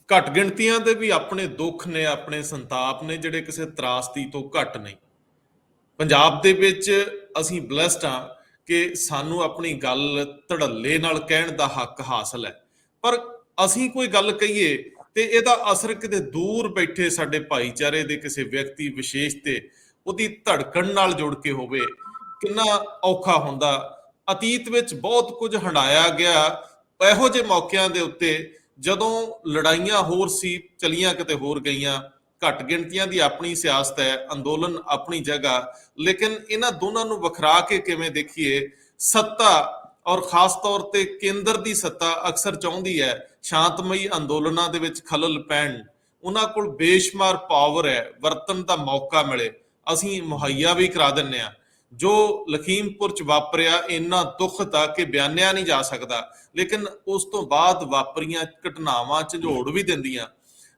ਘੱਟ ਗਿਣਤੀਆਂ ਦੇ ਵੀ ਆਪਣੇ ਦੁੱਖ ਨੇ, ਆਪਣੇ ਸੰਤਾਪ ਨੇ, ਜਿਹੜੇ ਕਿਸੇ ਤਰਾਸਦੀ ਤੋਂ ਘੱਟ ਨਹੀਂ। ਪੰਜਾਬ ਦੇ ਵਿੱਚ ਅਸੀਂ ਬਲੈਸਡ ਹਾਂ ਕਿ ਸਾਨੂੰ ਆਪਣੀ ਗੱਲ ਧੜੱਲੇ ਨਾਲ ਕਹਿਣ ਦਾ ਹੱਕ ਹਾਸਲ ਹੈ। ਪਰ ਅਸੀਂ ਕੋਈ ਗੱਲ ਕਹੀਏ ਤੇ ਇਹਦਾ ਅਸਰ ਕਿਤੇ ਦੂਰ ਬੈਠੇ ਸਾਡੇ ਭਾਈਚਾਰੇ ਦੇ ਕਿਸੇ ਵਿਅਕਤੀ ਵਿਸ਼ੇਸ਼ ਤੇ ਉਹਦੀ ਧੜਕਣ ਨਾਲ ਜੁੜ ਕੇ ਹੋਵੇ, ਕਿੰਨਾ ਔਖਾ ਹੁੰਦਾ। ਅਤੀਤ ਵਿੱਚ ਬਹੁਤ ਕੁਝ ਹੰਢਾਇਆ ਗਿਆ ਇਹੋ ਜਿਹੇ ਮੌਕਿਆਂ ਦੇ ਉੱਤੇ ਜਦੋਂ ਲੜਾਈਆਂ ਹੋਰ ਸੀ, ਚਲੀਆਂ ਕਿਤੇ ਹੋਰ ਗਈਆਂ। ਘੱਟ ਗਿਣਤੀਆਂ ਦੀ ਆਪਣੀ ਸਿਆਸਤ ਹੈ, ਅੰਦੋਲਨ ਆਪਣੀ ਜਗ੍ਹਾ, ਲੇਕਿਨ ਇਹਨਾਂ ਦੋਨਾਂ ਨੂੰ ਵੱਖਰਾ ਕੇ ਕਿਵੇਂ ਦੇਖੀਏ। ਸੱਤਾ ਔਰ ਖਾਸ ਤੌਰ ਤੇ ਕੇਂਦਰ ਦੀ ਸੱਤਾ ਅਕਸਰ ਚਾਹੁੰਦੀ ਹੈ ਸ਼ਾਂਤਮਈ ਅੰਦੋਲਨਾਂ ਦੇ ਵਿੱਚ ਖਲਲ ਪੈਣ। ਉਹਨਾਂ ਕੋਲ ਬੇਸ਼ੁਮਾਰ ਪਾਵਰ ਹੈ, ਵਰਤਣ ਦਾ ਮੌਕਾ ਮਿਲੇ ਅਸੀਂ ਮੁਹੱਈਆ ਵੀ ਕਰਾ ਦਿੰਨੇ ਆ। ਜੋ ਲਖੀਮਪੁਰ ਚ ਵਾਪਰਿਆ ਇੰਨਾ ਦੁੱਖ ਤਾਂ ਕਿ ਬਿਆਨਿਆ ਨਹੀਂ ਜਾ ਸਕਦਾ, ਲੇਕਿਨ ਉਸ ਤੋਂ ਬਾਅਦ ਵਾਪਰੀਆਂ ਘਟਨਾਵਾਂ ਝੰਜੋੜ ਵੀ ਦਿੰਦੀਆਂ।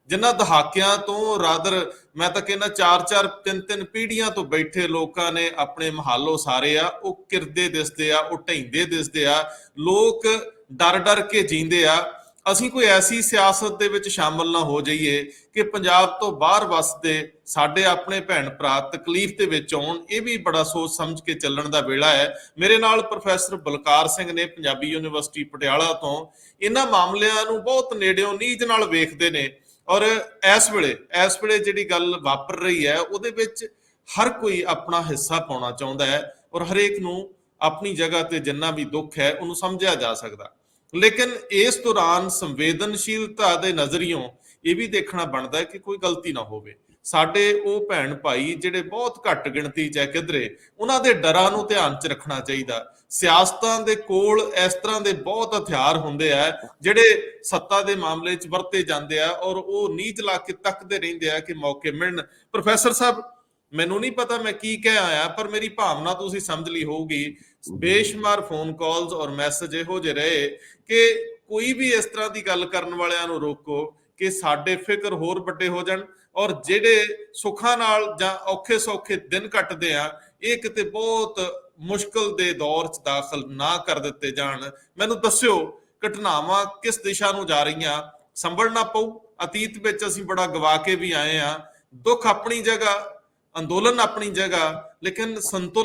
ਜਿਨ੍ਹਾਂ ਦਹਾਕਿਆਂ ਤੋਂ ਰਾਦਰ ਮੈਂ ਤਾਂ ਕਹਿੰਦਾ 4-4 3-3 ਪੀੜ੍ਹੀਆਂ ਤੋਂ ਬੈਠੇ ਲੋਕਾਂ ਨੇ ਆਪਣੇ ਮਹੱਲ ਸਾਰੇ ਆ, ਉਹ ਕਿਰਦੇ ਦਿਸਦੇ ਆ, ਉਹ ਢਹਿੰਦੇ ਦਿਸਦੇ ਆ। ਲੋਕ ਡਰ ਡਰ ਕੇ ਜੀਂਦੇ ਆ। ਅਸੀਂ ਕੋਈ ਐਸੀ ਸਿਆਸਤ ਦੇ ਵਿੱਚ ਸ਼ਾਮਲ ਨਾ ਹੋ ਜਾਈਏ ਕਿ ਪੰਜਾਬ ਤੋਂ ਬਾਹਰ ਵਸਦੇ ਸਾਡੇ ਆਪਣੇ ਭੈਣ ਭਰਾ ਤਕਲੀਫ ਦੇ ਵਿੱਚ ਆਉਣ। ਇਹ ਵੀ ਬੜਾ ਸੋਚ ਸਮਝ ਕੇ ਚੱਲਣ ਦਾ ਵੇਲਾ ਹੈ। ਮੇਰੇ ਨਾਲ ਪ੍ਰੋਫੈਸਰ ਬਲਕਾਰ ਸਿੰਘ ਨੇ ਪੰਜਾਬੀ ਯੂਨੀਵਰਸਿਟੀ ਪਟਿਆਲਾ ਤੋਂ, ਇਹਨਾਂ ਮਾਮਲਿਆਂ ਨੂੰ ਬਹੁਤ ਨੇੜਿਓਂ ਨੀਝ ਨਾਲ ਵੇਖਦੇ ਨੇ। ਔਰ ਇਸ ਵੇਲੇ ਜਿਹੜੀ ਗੱਲ ਵਾਪਰ ਰਹੀ ਹੈ ਉਹਦੇ ਵਿੱਚ ਹਰ ਕੋਈ ਆਪਣਾ ਹਿੱਸਾ ਪਾਉਣਾ ਚਾਹੁੰਦਾ ਹੈ ਔਰ ਹਰੇਕ ਨੂੰ ਆਪਣੀ ਜਗ੍ਹਾ ਤੇ ਜਿੰਨਾ ਵੀ ਦੁੱਖ ਹੈ ਉਹਨੂੰ ਸਮਝਿਆ ਜਾ ਸਕਦਾ। ਲੇਕਿਨ ਇਸ ਦੌਰਾਨ ਸੰਵੇਦਨਸ਼ੀਲਤਾ ਦੇ ਨਜ਼ਰੀਓਂ ਇਹ ਵੀ ਦੇਖਣਾ ਬਣਦਾ ਹੈ ਕਿ ਕੋਈ ਗਲਤੀ ਨਾ ਹੋਵੇ। ਸਾਡੇ ਉਹ ਭੈਣ ਭਾਈ ਜਿਹੜੇ ਬਹੁਤ ਘੱਟ ਗਿਣਤੀ 'ਚ ਹੈ ਕਿਧਰੇ, ਉਹਨਾਂ ਦੇ ਡਰਾਂ ਨੂੰ ਧਿਆਨ 'ਚ ਰੱਖਣਾ ਚਾਹੀਦਾ। ਸਿਆਸਤਾਂ ਦੇ ਕੋਲ ਇਸ ਤਰ੍ਹਾਂ ਦੇ ਬਹੁਤ ਹਥਿਆਰ ਹੁੰਦੇ ਆ ਜਿਹੜੇ ਸੱਤਾ ਦੇ ਮਾਮਲੇ 'ਚ ਵਰਤੇ ਜਾਂਦੇ ਆ ਔਰ ਉਹ ਨੀਝ ਲਾ ਕੇ ਤੱਕਦੇ ਰਹਿੰਦੇ ਆ ਕਿ ਮੌਕੇ ਮਿਲਣ। ਪ੍ਰੋਫੈਸਰ ਸਾਹਿਬ, ਮੈਨੂੰ ਨਹੀਂ ਪਤਾ ਮੈਂ ਕੀ ਕਹਿ ਆਇਆ, ਪਰ ਮੇਰੀ ਭਾਵਨਾ ਤੁਸੀਂ ਸਮਝ ਲਈ ਹੋਊਗੀ। ਬੇਸ਼ੁਮਾਰ ਫੋਨ ਕਾਲਸ ਔਰ ਮੈਸੇਜ ਇਹੋ ਜਿਹੇ ਰਹੇ ਕਿ ਕੋਈ ਵੀ ਇਸ ਤਰ੍ਹਾਂ ਦੀ ਗੱਲ ਕਰਨ ਵਾਲਿਆਂ ਨੂੰ ਰੋਕੋ ਕਿ ਸਾਡੇ ਫਿਕਰ ਹੋਰ ਵੱਡੇ ਹੋ ਜਾਣ ਔਰ ਜਿਹੜੇ ਸੁੱਖਾਂ ਨਾਲ ਜਾਂ ਔਖੇ ਸੌਖੇ ਦਿਨ ਕੱਟਦੇ ਆ ਇਹ ਕਿਤੇ ਬਹੁਤ ਮੁਸ਼ਕਲ ਦੇ ਦੌਰ 'ਚ ਦਾਖਲ ਨਾ ਕਰ ਦਿੱਤੇ ਜਾਣ। ਮੈਨੂੰ ਦੱਸਿਓ ਘਟਨਾਵਾਂ ਕਿਸ ਦਿਸ਼ਾ ਨੂੰ ਜਾ ਰਹੀਆਂ, ਸੰਭਲਣਾ ਪਊ। ਅਤੀਤ ਵਿੱਚ ਅਸੀਂ ਬੜਾ ਗਵਾ ਕੇ ਵੀ ਆਏ ਆ। ਦੁੱਖ ਆਪਣੀ ਜਗ੍ਹਾ, ਅੰਦੋਲਨ ਆਪਣੀ ਜਗ੍ਹਾ, ਲੇਕਿਨ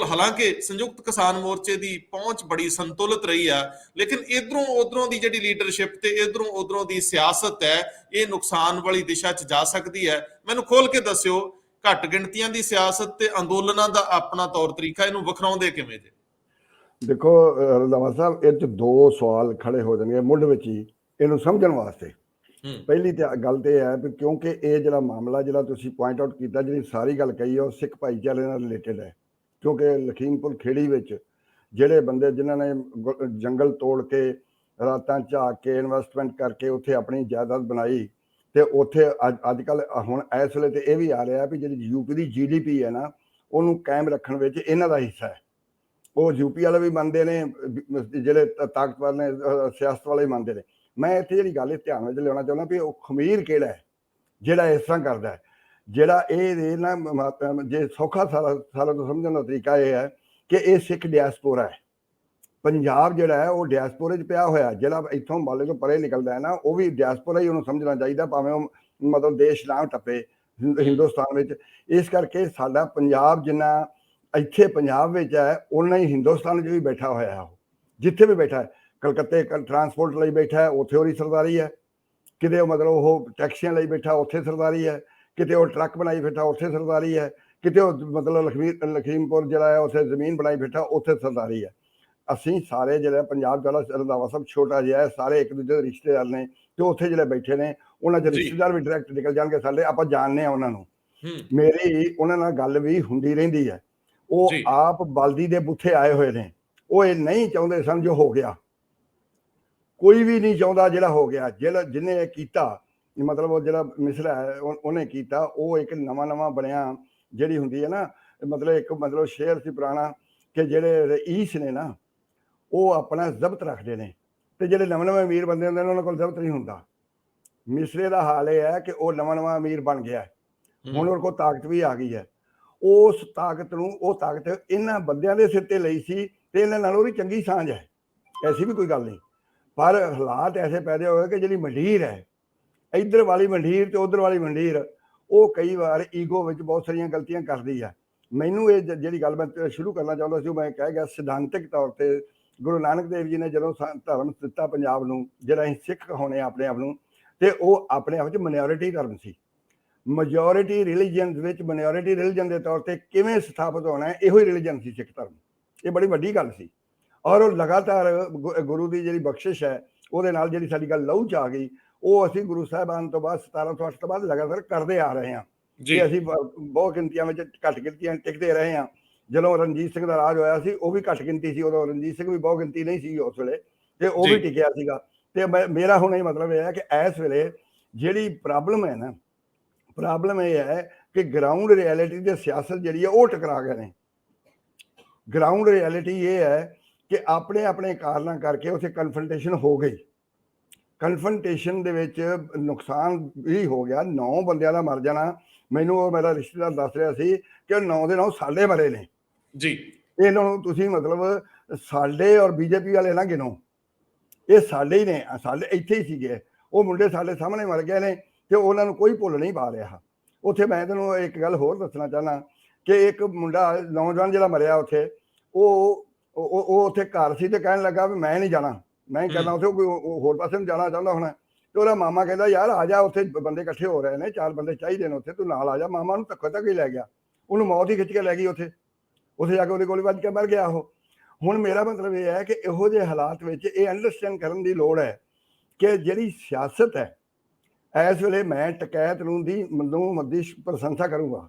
ਹਾਲਾਂਕਿ ਸੰਯੁਕਤ ਕਿਸਾਨ ਮੋਰਚੇ ਦੀ ਪਹੁੰਚ ਬੜੀ ਸੰਤੁਲਿਤ ਰਹੀ ਆ, ਲੇਕਿਨ ਇਧਰੋਂ ਉਧਰੋਂ ਦੀ ਜਿਹੜੀ ਲੀਡਰਸ਼ਿਪ ਤੇ ਇਧਰੋਂ ਉਧਰੋਂ ਦੀ ਸਿਆਸਤ ਹੈ ਇਹ ਨੁਕਸਾਨ ਵਾਲੀ ਦਿਸ਼ਾ 'ਚ ਜਾ ਸਕਦੀ ਹੈ। ਮੈਨੂੰ ਖੋਲ ਕੇ ਦੱਸਿਓ, ਘੱਟ ਗਿਣਤੀਆਂ ਦੀ ਸਿਆਸਤ ਤੇ ਅੰਦੋਲਨਾਂ ਦਾ ਆਪਣਾ ਤੌਰ ਤਰੀਕਾ, ਇਹਨੂੰ ਵਖਰਾਉਂਦੇ ਕਿਵੇਂ ਜੇ? ਦੇਖੋ ਰੰਧਾਵਾ ਸਾਹਿਬ, ਇਹ 'ਚ ਦੋ ਸਵਾਲ ਖੜੇ ਹੋ ਜਾਣਗੇ ਮੁੱਢ ਵਿੱਚ ਹੀ ਇਹਨੂੰ ਸਮਝਣ ਵਾਸਤੇ। ਪਹਿਲੀ ਤੇ ਗੱਲ ਤੇ ਇਹ ਹੈ ਵੀ ਕਿਉਂਕਿ ਇਹ ਜਿਹੜਾ ਮਾਮਲਾ ਜਿਹੜਾ ਤੁਸੀਂ ਪੁਆਇੰਟ ਆਊਟ ਕੀਤਾ, ਜਿਹੜੀ ਸਾਰੀ ਗੱਲ ਕਹੀ ਹੈ ਉਹ ਸਿੱਖ ਭਾਈਚਾਰੇ ਨਾਲ ਰਿਲੇਟਡ ਹੈ। ਕਿਉਂਕਿ ਲਖੀਮਪੁਰ ਖੇੜੀ ਵਿੱਚ ਜਿਹੜੇ ਬੰਦੇ ਜਿਨ੍ਹਾਂ ਨੇ ਜੰਗਲ ਤੋੜ ਕੇ ਰਾਤਾਂ ਝਾਕ ਕੇ ਇਨਵੈਸਟਮੈਂਟ ਕਰਕੇ ਉੱਥੇ ਆਪਣੀ ਜਾਇਦਾਦ ਬਣਾਈ, ਤੇ ਉੱਥੇ ਅੱਜ ਕੱਲ੍ਹ ਹੁਣ ਇਸ ਵੇਲੇ ਤੇ ਇਹ ਵੀ ਆ ਰਿਹਾ ਵੀ ਜਿਹੜੀ ਯੂਪੀ ਦੀ GDP ਹੈ ਨਾ, ਉਹਨੂੰ ਕਾਇਮ ਰੱਖਣ ਵਿੱਚ ਇਹਨਾਂ ਦਾ ਹਿੱਸਾ ਹੈ। ਉਹ ਯੂਪੀ ਵਾਲੇ ਵੀ ਮੰਨਦੇ ਨੇ, ਜਿਹੜੇ ਤਾਕਤਵਰ ਨੇ ਸਿਆਸਤ ਵਾਲੇ ਵੀ ਮੰਨਦੇ ਨੇ। ਮੈਂ ਇੱਥੇ ਜਿਹੜੀ ਗੱਲ ਧਿਆਨ ਵਿੱਚ ਲਿਆਉਣਾ ਚਾਹੁੰਦਾ ਵੀ ਉਹ ਖਮੀਰ ਕਿਹੜਾ ਹੈ ਜਿਹੜਾ ਇਸ ਤਰ੍ਹਾਂ ਕਰਦਾ ਹੈ, ਜਿਹੜਾ ਇਹ ਨਾ ਜੇ ਸੌਖਾ ਸਾਰਾ ਤੋਂ ਸਮਝਣ ਦਾ ਤਰੀਕਾ ਇਹ ਹੈ ਕਿ ਇਹ ਸਿੱਖ ਡਿਆਸਪੋਰਾ ਹੈ। ਪੰਜਾਬ ਜਿਹੜਾ ਹੈ ਉਹ ਡਿਆਸਪੋਰੇ 'ਚ ਪਿਆ ਹੋਇਆ, ਜਿਹੜਾ ਇੱਥੋਂ ਮਾਲੇ ਤੋਂ ਪਰੇ ਨਿਕਲਦਾ ਹੈ ਨਾ ਉਹ ਵੀ ਡਿਆਸਪੋਰਾ ਹੀ ਉਹਨੂੰ ਸਮਝਣਾ ਚਾਹੀਦਾ, ਭਾਵੇਂ ਉਹ ਮਤਲਬ ਦੇਸ਼ ਨਾ ਟੱਪੇ ਹਿੰਦੁਸਤਾਨ ਵਿੱਚ। ਇਸ ਕਰਕੇ ਸਾਡਾ ਪੰਜਾਬ ਜਿੰਨਾ ਇੱਥੇ ਪੰਜਾਬ ਵਿੱਚ ਹੈ ਉਨਾ ਹੀ ਹਿੰਦੁਸਤਾਨ 'ਚ ਵੀ ਬੈਠਾ ਹੋਇਆ ਹੈ। ਉਹ ਜਿੱਥੇ ਵੀ ਬੈਠਾ ਹੈ, ਕਲਕੱਤੇ ਟਰਾਂਸਪੋਰਟ ਲਈ ਬੈਠਾ ਹੈ, ਉੱਥੇ ਉਹਦੀ ਸਰਦਾਰੀ ਹੈ। ਕਿਤੇ ਮਤਲਬ ਉਹ ਟੈਕਸੀਆਂ ਲਈ ਬੈਠਾ, ਉੱਥੇ ਸਰਦਾਰੀ ਹੈ। ਕਿਤੇ ਉਹ ਟਰੱਕ ਬਣਾਈ ਬੈਠਾ, ਉੱਥੇ ਸਰਦਾਰੀ ਹੈ। ਕਿਤੇ ਉਹ ਮਤਲਬ ਲਖੀਮਪੁਰ ਜਿਹੜਾ ਹੈ ਉੱਥੇ ਜ਼ਮੀਨ ਬਣਾਈ ਬੈਠਾ, ਉੱਥੇ ਸਰਦਾਰੀ ਹੈ। ਅਸੀਂ ਸਾਰੇ ਜਿਹੜੇ ਪੰਜਾਬ ਜਿਹੜਾ ਰੰਧਾਵਾ ਸਾਹਿਬ ਛੋਟਾ ਜਿਹਾ ਹੈ, ਸਾਰੇ ਇੱਕ ਦੂਜੇ ਦੇ ਰਿਸ਼ਤੇਦਾਰ ਨੇ, ਤੇ ਉੱਥੇ ਜਿਹੜੇ ਬੈਠੇ ਨੇ ਉਹਨਾਂ 'ਚ ਰਿਸ਼ਤੇਦਾਰ ਵੀ ਡਾਇਰੈਕਟ ਨਿਕਲ ਜਾਣਗੇ ਸਾਡੇ, ਆਪਾਂ ਜਾਣਦੇ ਹਾਂ ਉਹਨਾਂ ਨੂੰ। ਮੇਰੀ ਉਹਨਾਂ ਨਾਲ ਗੱਲ ਵੀ ਹੁੰਦੀ ਰਹਿੰਦੀ ਹੈ। ਉਹ ਆਪ ਬਲਦੀ ਦੇ ਬੁੱਥੇ ਆਏ ਹੋਏ ਨੇ। ਉਹ ਇਹ ਨਹੀਂ ਚਾਹੁੰਦੇ ਸਨ ਜੋ ਹੋ ਗਿਆ, ਕੋਈ ਵੀ ਨਹੀਂ ਚਾਹੁੰਦਾ ਜਿਹੜਾ ਹੋ ਗਿਆ। ਜਿਹੜਾ ਜਿਹਨੇ ਇਹ ਕੀਤਾ, ਮਤਲਬ ਉਹ ਜਿਹੜਾ ਮਿਸਰਾ ਹੈ ਉਹਨੇ ਕੀਤਾ, ਉਹ ਇੱਕ ਨਵਾਂ ਬਣਿਆ ਜਿਹੜੀ ਹੁੰਦੀ ਹੈ ਨਾ, ਮਤਲਬ ਇੱਕ ਮਤਲਬ ਸ਼ੇਰ ਸੀ ਪੁਰਾਣਾ ਕਿ ਜਿਹੜੇ ਰਈਸ ਨੇ ਨਾ ਉਹ ਆਪਣਾ ਜ਼ਬਤ ਰੱਖਦੇ ਨੇ, ਤੇ ਜਿਹੜੇ ਨਵੇਂ ਅਮੀਰ ਬੰਦੇ ਹੁੰਦੇ ਨੇ ਉਹਨਾਂ ਕੋਲ ਜ਼ਬਤ ਨਹੀਂ ਹੁੰਦਾ। ਮਿਸਰੇ ਦਾ ਹਾਲ ਇਹ ਹੈ ਕਿ ਉਹ ਨਵਾਂ ਅਮੀਰ ਬਣ ਗਿਆ, ਹੁਣ ਉਹਦੇ ਕੋਲ ਤਾਕਤ ਵੀ ਆ ਗਈ ਹੈ। ਉਸ ਤਾਕਤ ਨੂੰ, ਉਹ ਤਾਕਤ ਇਹਨਾਂ ਬੰਦਿਆਂ ਦੇ ਸਿਰ ਤੇ ਲਈ ਸੀ, ਤੇ ਇਹਨਾਂ ਨਾਲ ਉਹਦੀ ਚੰਗੀ ਸਾਂਝ ਹੈ, ਐਸੀ ਵੀ ਕੋਈ ਗੱਲ ਨਹੀਂ। ਪਰ ਹਾਲਾਤ ਐਸੇ ਪੈਦੇ ਹੋਏ ਕਿ ਜਿਹੜੀ ਮੰਡੀਰ ਹੈ ਇੱਧਰ ਵਾਲੀ ਮੰਡੀਰ ਤੇ ਉਧਰ ਵਾਲੀ ਮੰਡੀਰ ਉਹ ਕਈ ਵਾਰ ਈਗੋ ਵਿੱਚ ਬਹੁਤ ਸਾਰੀਆਂ ਗਲਤੀਆਂ ਕਰਦੀ ਹੈ। ਮੈਨੂੰ ਇਹ ਜਿਹੜੀ ਗੱਲ ਮੈਂ ਸ਼ੁਰੂ ਕਰਨਾ ਚਾਹੁੰਦਾ ਸੀ, ਉਹ ਮੈਂ ਕਹਿ ਗਿਆ ਸਿਧਾਂਤਕ ਤੌਰ ਤੇ ਗੁਰੂ ਨਾਨਕ ਦੇਵ ਜੀ ਨੇ ਜਦੋਂ ਧਰਮ ਦਿੱਤਾ ਪੰਜਾਬ ਨੂੰ, ਜਿਹੜਾ ਅਸੀਂ ਸਿੱਖ ਹੋਣੇ ਆਪਣੇ ਆਪ ਨੂੰ, ਤੇ ਉਹ ਆਪਣੇ ਆਪ 'ਚ ਮਾਈਨੋਰਿਟੀ ਧਰਮ ਸੀ। ਮੈਜੋਰਿਟੀ ਰਿਲੀਜਨ ਵਿੱਚ ਮਾਈਨੋਰਿਟੀ ਰਿਲੀਜਨ ਦੇ ਤੌਰ ਤੇ ਕਿਵੇਂ ਸਥਾਪਿਤ ਹੋਣਾ ਹੈ, ਇਹੋ ਹੀ ਰਿਲੀਜਨ ਸੀ ਸਿੱਖ ਧਰਮ। ਇਹ ਬੜੀ ਵੱਡੀ ਗੱਲ ਸੀ, ਔਰ ਉਹ ਲਗਾਤਾਰ ਗੁਰੂ ਦੀ ਜਿਹੜੀ ਬਖਸ਼ਿਸ਼ ਹੈ ਉਹਦੇ ਨਾਲ ਜਿਹੜੀ ਸਾਡੀ ਗੱਲ ਲਹੂ 'ਚ ਆ ਗਈ, ਉਹ ਅਸੀਂ ਗੁਰੂ ਸਾਹਿਬਾਨ ਤੋਂ ਬਾਅਦ 1708 ਤੋਂ ਬਾਅਦ ਲਗਾਤਾਰ ਕਰਦੇ ਆ ਰਹੇ ਹਾਂ। ਕਿ ਅਸੀਂ ਬਹੁਤ ਗਿਣਤੀਆਂ ਵਿੱਚ ਘੱਟ ਗਿਣਤੀਆਂ ਟਿਕਦੇ ਰਹੇ ਹਾਂ। ਜਦੋਂ ਰਣਜੀਤ ਸਿੰਘ ਦਾ ਰਾਜ ਹੋਇਆ ਸੀ, ਉਹ ਵੀ ਘੱਟ ਗਿਣਤੀ ਸੀ, ਉਦੋਂ ਰਣਜੀਤ ਸਿੰਘ ਵੀ ਬਹੁਤ ਗਿਣਤੀ ਨਹੀਂ ਸੀ ਉਸ ਵੇਲੇ, ਤੇ ਉਹ ਵੀ ਟਿਕਿਆ ਸੀਗਾ। ਤੇ ਮੇਰਾ ਹੁਣ ਇਹ ਮਤਲਬ ਇਹ ਹੈ ਕਿ ਇਸ ਵੇਲੇ ਜਿਹੜੀ ਪ੍ਰੋਬਲਮ ਹੈ ਨਾ, ਪ੍ਰੋਬਲਮ ਇਹ ਹੈ ਕਿ ਗਰਾਊਂਡ ਰਿਐਲਿਟੀ ਤੇ ਸਿਆਸਤ ਜਿਹੜੀ ਹੈ ਉਹ ਟਕਰਾ ਗਏ ਨੇ। ਗਰਾਊਂਡ ਰਿਐਲਿਟੀ ਇਹ ਹੈ ਕਿ ਆਪਣੇ ਆਪਣੇ ਕਾਰਨਾਂ ਕਰਕੇ ਉੱਥੇ ਕਨਫਰੰਟੇਸ਼ਨ ਹੋ ਗਈ। ਕਨਫਰੰਟੇਸ਼ਨ ਦੇ ਵਿੱਚ ਨੁਕਸਾਨ ਵੀ ਹੋ ਗਿਆ, 9 ਬੰਦਿਆਂ ਦਾ ਮਰ ਜਾਣਾ। ਮੈਨੂੰ ਉਹ ਮੇਰਾ ਰਿਸ਼ਤੇਦਾਰ ਦੱਸ ਰਿਹਾ ਸੀ ਕਿ 9 ਦੇ 9 ਸਾਡੇ ਮਰੇ ਨੇ ਜੀ। ਇਹਨਾਂ ਨੂੰ ਤੁਸੀਂ ਮਤਲਬ ਸਾਡੇ ਔਰ ਬੀਜੇਪੀ ਵਾਲੇ ਨਾ ਗਿਣੋ, ਇਹ ਸਾਡੇ ਹੀ ਨੇ, ਸਾਡੇ ਇੱਥੇ ਹੀ ਸੀਗੇ। ਉਹ ਮੁੰਡੇ ਸਾਡੇ ਸਾਹਮਣੇ ਮਰ ਗਏ ਨੇ ਤੇ ਉਹਨਾਂ ਨੂੰ ਕੋਈ ਭੁੱਲ ਨਹੀਂ ਪਾ ਰਿਹਾ। ਉੱਥੇ ਮੈਂ ਤੈਨੂੰ ਇੱਕ ਗੱਲ ਹੋਰ ਦੱਸਣਾ ਚਾਹੁੰਦਾ ਕਿ ਇੱਕ ਮੁੰਡਾ ਨੌਜਵਾਨ ਜਿਹੜਾ ਮਰਿਆ ਉੱਥੇ, ਉਹ ਉੱਥੇ ਘਰ ਸੀ ਤੇ ਕਹਿਣ ਲੱਗਾ ਵੀ ਮੈਂ ਨਹੀਂ ਜਾਣਾ, ਮੈਂ ਕਹਿੰਦਾ ਉੱਥੇ ਕੋਈ ਹੋਰ ਪਾਸੇ ਨੂੰ ਜਾਣਾ ਚਾਹੁੰਦਾ ਹੋਣਾ। ਤੇ ਉਹਦਾ ਮਾਮਾ ਕਹਿੰਦਾ ਯਾਰ ਆ ਜਾ, ਉੱਥੇ ਬੰਦੇ ਇਕੱਠੇ ਹੋ ਰਹੇ ਨੇ, 4 ਬੰਦੇ ਚਾਹੀਦੇ ਨੇ ਉੱਥੇ, ਤੂੰ ਨਾਲ ਆ ਜਾ। ਮਾਮਾ ਨੂੰ ਧੱਕਾ ਤੱਕ ਹੀ ਲੈ ਗਿਆ, ਉਹਨੂੰ ਮੌਤ ਹੀ ਖਿੱਚ ਕੇ ਲੈ ਗਈ। ਉੱਥੇ ਜਾ ਕੇ ਉਹਦੇ ਗੋਲੀ ਵੱਜ ਕੇ ਮਰ ਗਿਆ ਉਹ। ਹੁਣ ਮੇਰਾ ਮਤਲਬ ਇਹ ਹੈ ਕਿ ਇਹੋ ਜਿਹੇ ਹਾਲਾਤ ਵਿੱਚ ਇਹ ਅੰਡਰਸਟੈਂਡ ਕਰਨ ਦੀ ਲੋੜ ਹੈ ਕਿ ਜਿਹੜੀ ਸਿਆਸਤ ਹੈ ਇਸ ਵੇਲੇ, ਮੈਂ ਟਕੈਤ ਨੂੰ ਦੀ ਪ੍ਰਸ਼ੰਸਾ ਕਰੂੰਗਾ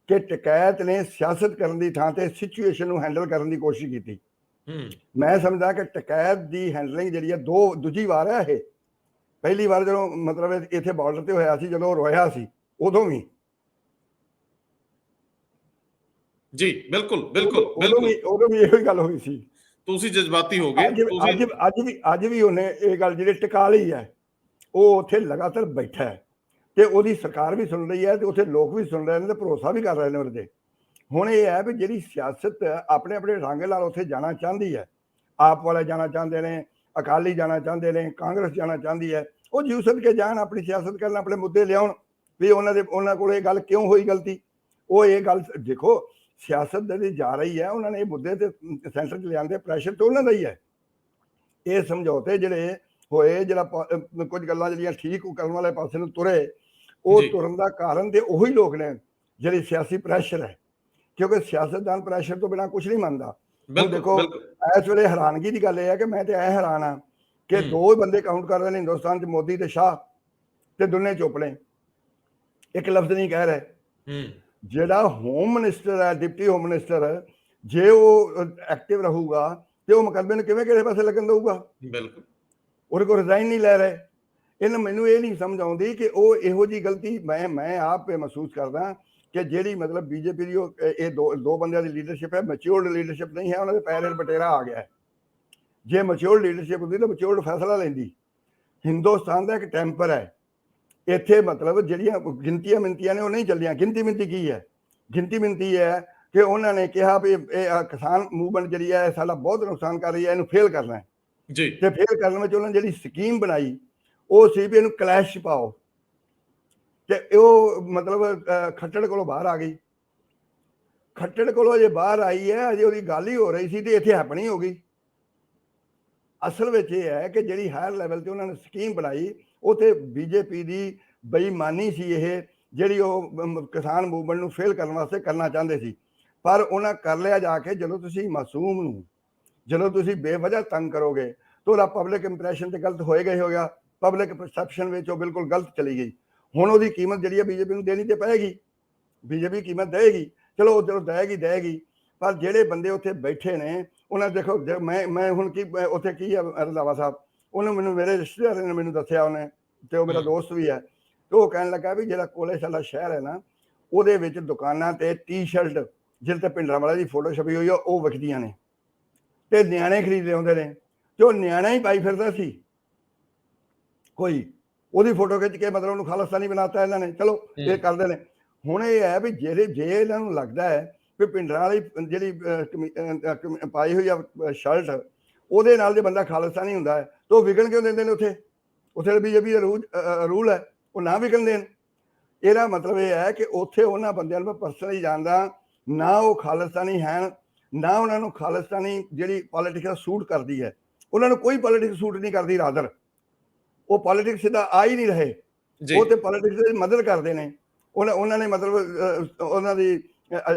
ਕਿ ਟਕੈਤ ਨੇ ਸਿਆਸਤ ਕਰਨ ਦੀ ਥਾਂ ਤੇ ਸਿਚੁਏਸ਼ਨ ਨੂੰ ਹੈਂਡਲ ਕਰਨ ਦੀ ਕੋਸ਼ਿਸ਼ ਕੀਤੀ। ਮੈਂ ਸਮਝਦਾ ਕਿ ਟਕੈਤ ਦੀ ਹੈਂਡਲਿੰਗ ਜਿਹੜੀ ਹੈ ਦੂਜੀ ਵਾਰ ਹੈ ਇਹ। ਪਹਿਲੀ ਵਾਰ ਜਦੋਂ ਮਤਲਬ ਇੱਥੇ ਬਾਰਡਰ ਤੇ ਹੋਇਆ ਸੀ, ਜਦੋਂ ਰੋਇਆ ਸੀ, ਉਦੋਂ ਵੀ ਜੀ ਬਿਲਕੁਲ ਉਦੋਂ ਵੀ ਇਹੋ ਹੀ ਗੱਲ ਹੋਈ ਸੀ। ਤੁਸੀਂ ਜਜ਼ਬਾਤੀ ਹੋ ਗਏ। ਅੱਜ ਵੀ ਉਹਨੇ ਇਹ ਗੱਲ ਜਿਹੜੀ ਟਿਕਾ ਲਈ ਹੈ, ਉਹ ਉੱਥੇ ਲਗਾਤਾਰ ਬੈਠਾ ਹੈ ਤੇ ਉਹਦੀ ਸਰਕਾਰ ਵੀ ਸੁਣ ਰਹੀ ਹੈ ਤੇ ਉੱਥੇ ਲੋਕ ਵੀ ਸੁਣ ਰਹੇ ਨੇ ਤੇ ਭਰੋਸਾ ਵੀ ਕਰ ਰਹੇ ਨੇ ਉਹਦੇ। ਹੁਣ ਇਹ ਹੈ ਵੀ ਜਿਹੜੀ ਸਿਆਸਤ ਆਪਣੇ ਆਪਣੇ ਰੰਗ ਨਾਲ ਉੱਥੇ ਜਾਣਾ ਚਾਹੁੰਦੀ ਹੈ, ਆਪ ਵਾਲੇ ਜਾਣਾ ਚਾਹੁੰਦੇ ਨੇ, ਅਕਾਲੀ ਜਾਣਾ ਚਾਹੁੰਦੇ ਨੇ, ਕਾਂਗਰਸ ਜਾਣਾ ਚਾਹੁੰਦੀ ਹੈ, ਉਹ ਜੀਉ ਸਦ ਕੇ ਜਾਣ, ਆਪਣੀ ਸਿਆਸਤ ਕਰਨ, ਆਪਣੇ ਮੁੱਦੇ ਲਿਆਉਣ ਵੀ ਉਹਨਾਂ ਕੋਲ ਇਹ ਗੱਲ ਕਿਉਂ ਹੋਈ ਗਲਤੀ। ਉਹ ਇਹ ਗੱਲ ਦੇਖੋ, ਸਿਆਸਤ ਜਿਹੜੀ ਜਾ ਰਹੀ ਹੈ, ਉਹਨਾਂ ਨੇ ਇਹ ਮੁੱਦੇ ਤੇ ਸੈਂਟਰ 'ਚ ਲਿਆਂਦੇ, ਪ੍ਰੈਸ਼ਰ ਤੇ ਉਹਨਾਂ ਦਾ ਹੀ ਹੈ। ਇਹ ਸਮਝੌਤੇ ਜਿਹੜੇ ਹੋਏ, ਜਿਹੜਾ ਕੁਝ ਗੱਲਾਂ ਜਿਹੜੀਆਂ ਠੀਕ ਕਰਨ ਵਾਲੇ ਪਾਸੇ ਨੂੰ ਤੁਰੇ, ਉਹ ਤੁਰਨ ਦਾ ਕਾਰਨ ਤੇ ਉਹੀ ਲੋਕ ਨੇ ਜਿਹੜੀ ਸਿਆਸੀ ਪ੍ਰੈਸ਼ਰ ਹੈ, ਕਿਉਂਕਿ ਸਿਆਸਤਦਾਨ ਪ੍ਰੈਸ਼ਰ ਤੋਂ ਬਿਨਾਂ ਕੁਝ ਨਹੀਂ ਮੰਨਦਾ। ਹੁਣ ਦੇਖੋ ਇਸ ਵੇਲੇ ਹੈਰਾਨਗੀ ਦੀ ਗੱਲ ਇਹ ਹੈ ਕਿ ਮੈਂ ਤੇ ਐ ਹੈਰਾਨ ਹਾਂ ਕਿ 2 ਬੰਦੇ ਕਾਊਂਟ ਕਰ ਰਹੇ ਨੇ ਹਿੰਦੁਸਤਾਨ 'ਚ, ਮੋਦੀ ਤੇ ਸ਼ਾਹ, ਤੇ ਦੋਨੇ ਚੁੱਪ ਨੇ, ਇੱਕ ਲਫ਼ਜ਼ ਨਹੀਂ ਕਹਿ ਰਹੇ। ਜਿਹੜਾ ਹੋਮ ਮਿਨਿਸਟਰ ਹੈ, ਡਿਪਟੀ ਹੋਮ ਮਿਨਿਸਟਰ, ਜੇ ਉਹ ਐਕਟਿਵ ਰਹੂਗਾ ਤੇ ਉਹ ਮੁਕੱਦਮੇ ਨੂੰ ਕਿਵੇਂ ਕਿਹੜੇ ਪਾਸੇ ਲੱਗਣ ਦਊਗਾ। ਬਿਲਕੁਲ ਉਹਦੇ ਕੋਲ ਰਿਜ਼ਾਈਨ ਨਹੀਂ ਲੈ ਰਹੇ। ਇਹਨਾਂ ਮੈਨੂੰ ਇਹ ਨਹੀਂ ਸਮਝ ਆਉਂਦੀ ਕਿ ਉਹ ਇਹੋ ਜਿਹੀ ਗਲਤੀ ਮੈਂ ਆਪ ਮਹਿਸੂਸ ਕਰਦਾ ਕਿ ਜਿਹੜੀ ਮਤਲਬ ਬੀਜੇਪੀ ਦੀ ਇਹ ਦੋ ਬੰਦਿਆਂ ਦੀ ਲੀਡਰਸ਼ਿਪ ਹੈ, ਮੈਚਿਓਰਡ ਲੀਡਰਸ਼ਿਪ ਨਹੀਂ ਹੈ, ਉਹਨਾਂ ਦੇ ਪੈਰ ਬਟੇਰਾ ਆ ਗਿਆ ਹੈ। ਜੇ ਮੈਚਿਓਰਡ ਲੀਡਰਸ਼ਿਪ ਹੁੰਦੀ ਤਾਂ ਮੈਚਿਓਰਡ ਫੈਸਲਾ ਲੈਂਦੀ। ਹਿੰਦੁਸਤਾਨ ਦਾ ਇੱਕ ਟੈਂਪਰ ਹੈ ਇੱਥੇ, ਮਤਲਬ ਜਿਹੜੀਆਂ ਗਿਣਤੀਆਂ ਮਿੰਤੀਆਂ ਨੇ ਉਹ ਨਹੀਂ ਚੱਲੀਆਂ। ਗਿਣਤੀ ਮਿੰਤੀ ਕੀ ਹੈ? ਗਿਣਤੀ ਮਿੰਤੀ ਹੈ ਕਿ ਉਹਨਾਂ ਨੇ ਕਿਹਾ ਵੀ ਇਹ ਕਿਸਾਨ ਮੂਵਮੈਂਟ ਜਿਹੜੀ ਹੈ ਸਾਡਾ ਬਹੁਤ ਨੁਕਸਾਨ ਕਰ ਰਹੀ ਹੈ, ਇਹਨੂੰ ਫੇਲ ਕਰਨਾ ਹੈ ਜੀ। ਤੇ ਫੇਲ ਕਰਨ ਵਿੱਚ ਉਹਨਾਂ ਜਿਹੜੀ ਸਕੀਮ ਬਣਾਈ ਉਹ ਸੀ ਵੀ ਇਹਨੂੰ ਕਲੈਸ਼ ਪਾਓ, ਤੇ ਉਹ ਮਤਲਬ ਖੱਟੜ ਕੋਲੋਂ ਬਾਹਰ ਆ ਗਈ। ਖੱਟੜ ਕੋਲੋਂ ਅਜੇ ਬਾਹਰ ਆਈ ਹੈ, ਅਜੇ ਉਹਦੀ ਗੱਲ ਹੀ ਹੋ ਰਹੀ ਸੀ ਤੇ ਇੱਥੇ ਹੈਪਣੀ ਹੋ ਗਈ। ਅਸਲ ਵਿੱਚ ਇਹ ਹੈ ਕਿ ਜਿਹੜੀ ਹਾਇਰ ਲੈਵਲ ਤੇ ਉਹਨਾਂ ਨੇ ਸਕੀਮ ਬਣਾਈ, ਉਹ ਤੇ ਬੀਜੇਪੀ ਦੀ ਬੇਈਮਾਨੀ ਸੀ ਇਹ, ਜਿਹੜੀ ਉਹ ਕਿਸਾਨ ਮੂਵਮੈਂਟ ਨੂੰ ਫੇਲ ਕਰਨ ਵਾਸਤੇ ਕਰਨਾ ਚਾਹੁੰਦੇ ਸੀ। ਪਰ ਉਹਨਾਂ ਕਰ ਲਿਆ ਜਾ ਕੇ। ਜਦੋਂ ਤੁਸੀਂ ਮਾਸੂਮ ਨੂੰ, ਜਦੋਂ ਤੁਸੀਂ ਬੇਵਜ੍ਹਾ ਤੰਗ ਕਰੋਗੇ ਤਾਂ ਉਹਦਾ ਪਬਲਿਕ ਇੰਪ੍ਰੈਸ਼ਨ ਤੇ ਗਲਤ ਹੋਏਗਾ ਹੀ ਹੋਗਾ। ਪਬਲਿਕ ਪਰਸੈਪਸ਼ਨ ਵਿੱਚ ਉਹ ਬਿਲਕੁਲ ਗਲਤ ਚਲੀ ਗਈ। ਹੁਣ ਉਹਦੀ ਕੀਮਤ ਜਿਹੜੀ ਹੈ ਬੀਜੇਪੀ ਨੂੰ ਦੇਣੀ ਤੇ ਪਏਗੀ, ਬੀਜੇਪੀ ਕੀਮਤ ਦੇਏਗੀ। ਚਲੋ ਉਹ ਜਦੋਂ ਦੇਏਗੀ, ਪਰ ਜਿਹੜੇ ਬੰਦੇ ਉੱਥੇ ਬੈਠੇ ਨੇ ਉਹਨਾਂ ਦੇਖੋ, ਮੈਂ ਹੁਣ ਕੀ ਉੱਥੇ ਕੀ ਹੈ ਰੰਧਾਵਾ ਸਾਹਿਬ, ਉਹਨੂੰ ਮੈਨੂੰ ਮੇਰੇ ਰਿਸ਼ਤੇਦਾਰ ਨੇ ਮੈਨੂੰ ਦੱਸਿਆ, ਉਹਨੇ ਤੇ ਉਹ ਮੇਰਾ ਦੋਸਤ ਵੀ ਹੈ, ਤੇ ਉਹ ਕਹਿਣ ਲੱਗਾ ਵੀ ਜਿਹੜਾ ਕੋਲੇ ਸਾਡਾ ਸ਼ਹਿਰ ਹੈ ਨਾ, ਉਹਦੇ ਵਿੱਚ ਦੁਕਾਨਾਂ ਤੇ ਟੀ-ਸ਼ਰਟ ਜਿਹਦੇ ਤੇ ਭਿੰਡਰਾਂਵਾਲੇ ਦੀ ਫੋਟੋ ਛਪੀ ਹੋਈ ਆ ਉਹ ਵਿਕਦੀਆਂ ਨੇ, ਤੇ ਨਿਆਣੇ ਖਰੀਦਦੇ ਆਉਂਦੇ ਨੇ, ਤੇ ਉਹ ਨਿਆਣਾ ਹੀ ਪਾਈ ਫਿਰਦਾ ਸੀ ਕੋਈ, ਉਹਦੀ ਫੋਟੋ ਖਿੱਚ ਕੇ ਮਤਲਬ ਉਹਨੂੰ ਖਾਲਿਸਤਾਨੀ ਬਣਾਤਾ ਇਹਨਾਂ ਨੇ। ਚਲੋ ਇਹ ਕਰਦੇ ਨੇ। ਹੁਣ ਇਹ ਹੈ ਵੀ ਜੇ ਇਹਨਾਂ ਨੂੰ ਲੱਗਦਾ ਹੈ ਵੀ ਭਿੰਡਰਾਂਵਾਲੇ ਜਿਹੜੀ ਪਾਈ ਹੋਈ ਆ ਸ਼ਰਟ, ਉਹਦੇ ਨਾਲ ਜੇ ਬੰਦਾ ਖਾਲਿਸਤਾਨੀ ਹੁੰਦਾ ਹੈ ਤਾਂ ਉਹ ਵਿਕਣ ਕਿਉਂ ਦਿੰਦੇ ਨੇ ਉੱਥੇ? ਉੱਥੇ ਬੀਜੇਪੀ ਦਾ ਰੂਲ ਹੈ, ਉਹ ਨਾ ਵਿਕਣ ਦੇਣ। ਇਹਦਾ ਮਤਲਬ ਇਹ ਹੈ ਕਿ ਉੱਥੇ ਉਹਨਾਂ ਬੰਦਿਆਂ ਨੂੰ ਮੈਂ ਪਰਸਨਲੀ ਜਾਣਦਾ, ਨਾ ਉਹ ਖਾਲਿਸਤਾਨੀ ਹਨ, ਨਾ ਉਹਨਾਂ ਨੂੰ ਖਾਲਿਸਤਾਨੀ ਜਿਹੜੀ ਪੋਲੀਟਿਕਸ ਸੂਟ ਕਰਦੀ ਹੈ, ਉਹਨਾਂ ਨੂੰ ਕੋਈ ਪੋਲੀਟਿਕਸ ਸੂਟ ਨਹੀਂ ਕਰਦੀ। ਰਾਦਰ ਉਹ ਪੋਲੀਟਿਕਸ ਸਿੱਧਾ ਆ ਹੀ ਨਹੀਂ ਰਹੇ, ਉਹ ਤੇ ਪੋਲੀਟਿਕਸ ਦੀ ਮਦਦ ਕਰਦੇ ਨੇ। ਉਹਨਾਂ ਨੇ ਮਤਲਬ ਉਹਨਾਂ ਦੀ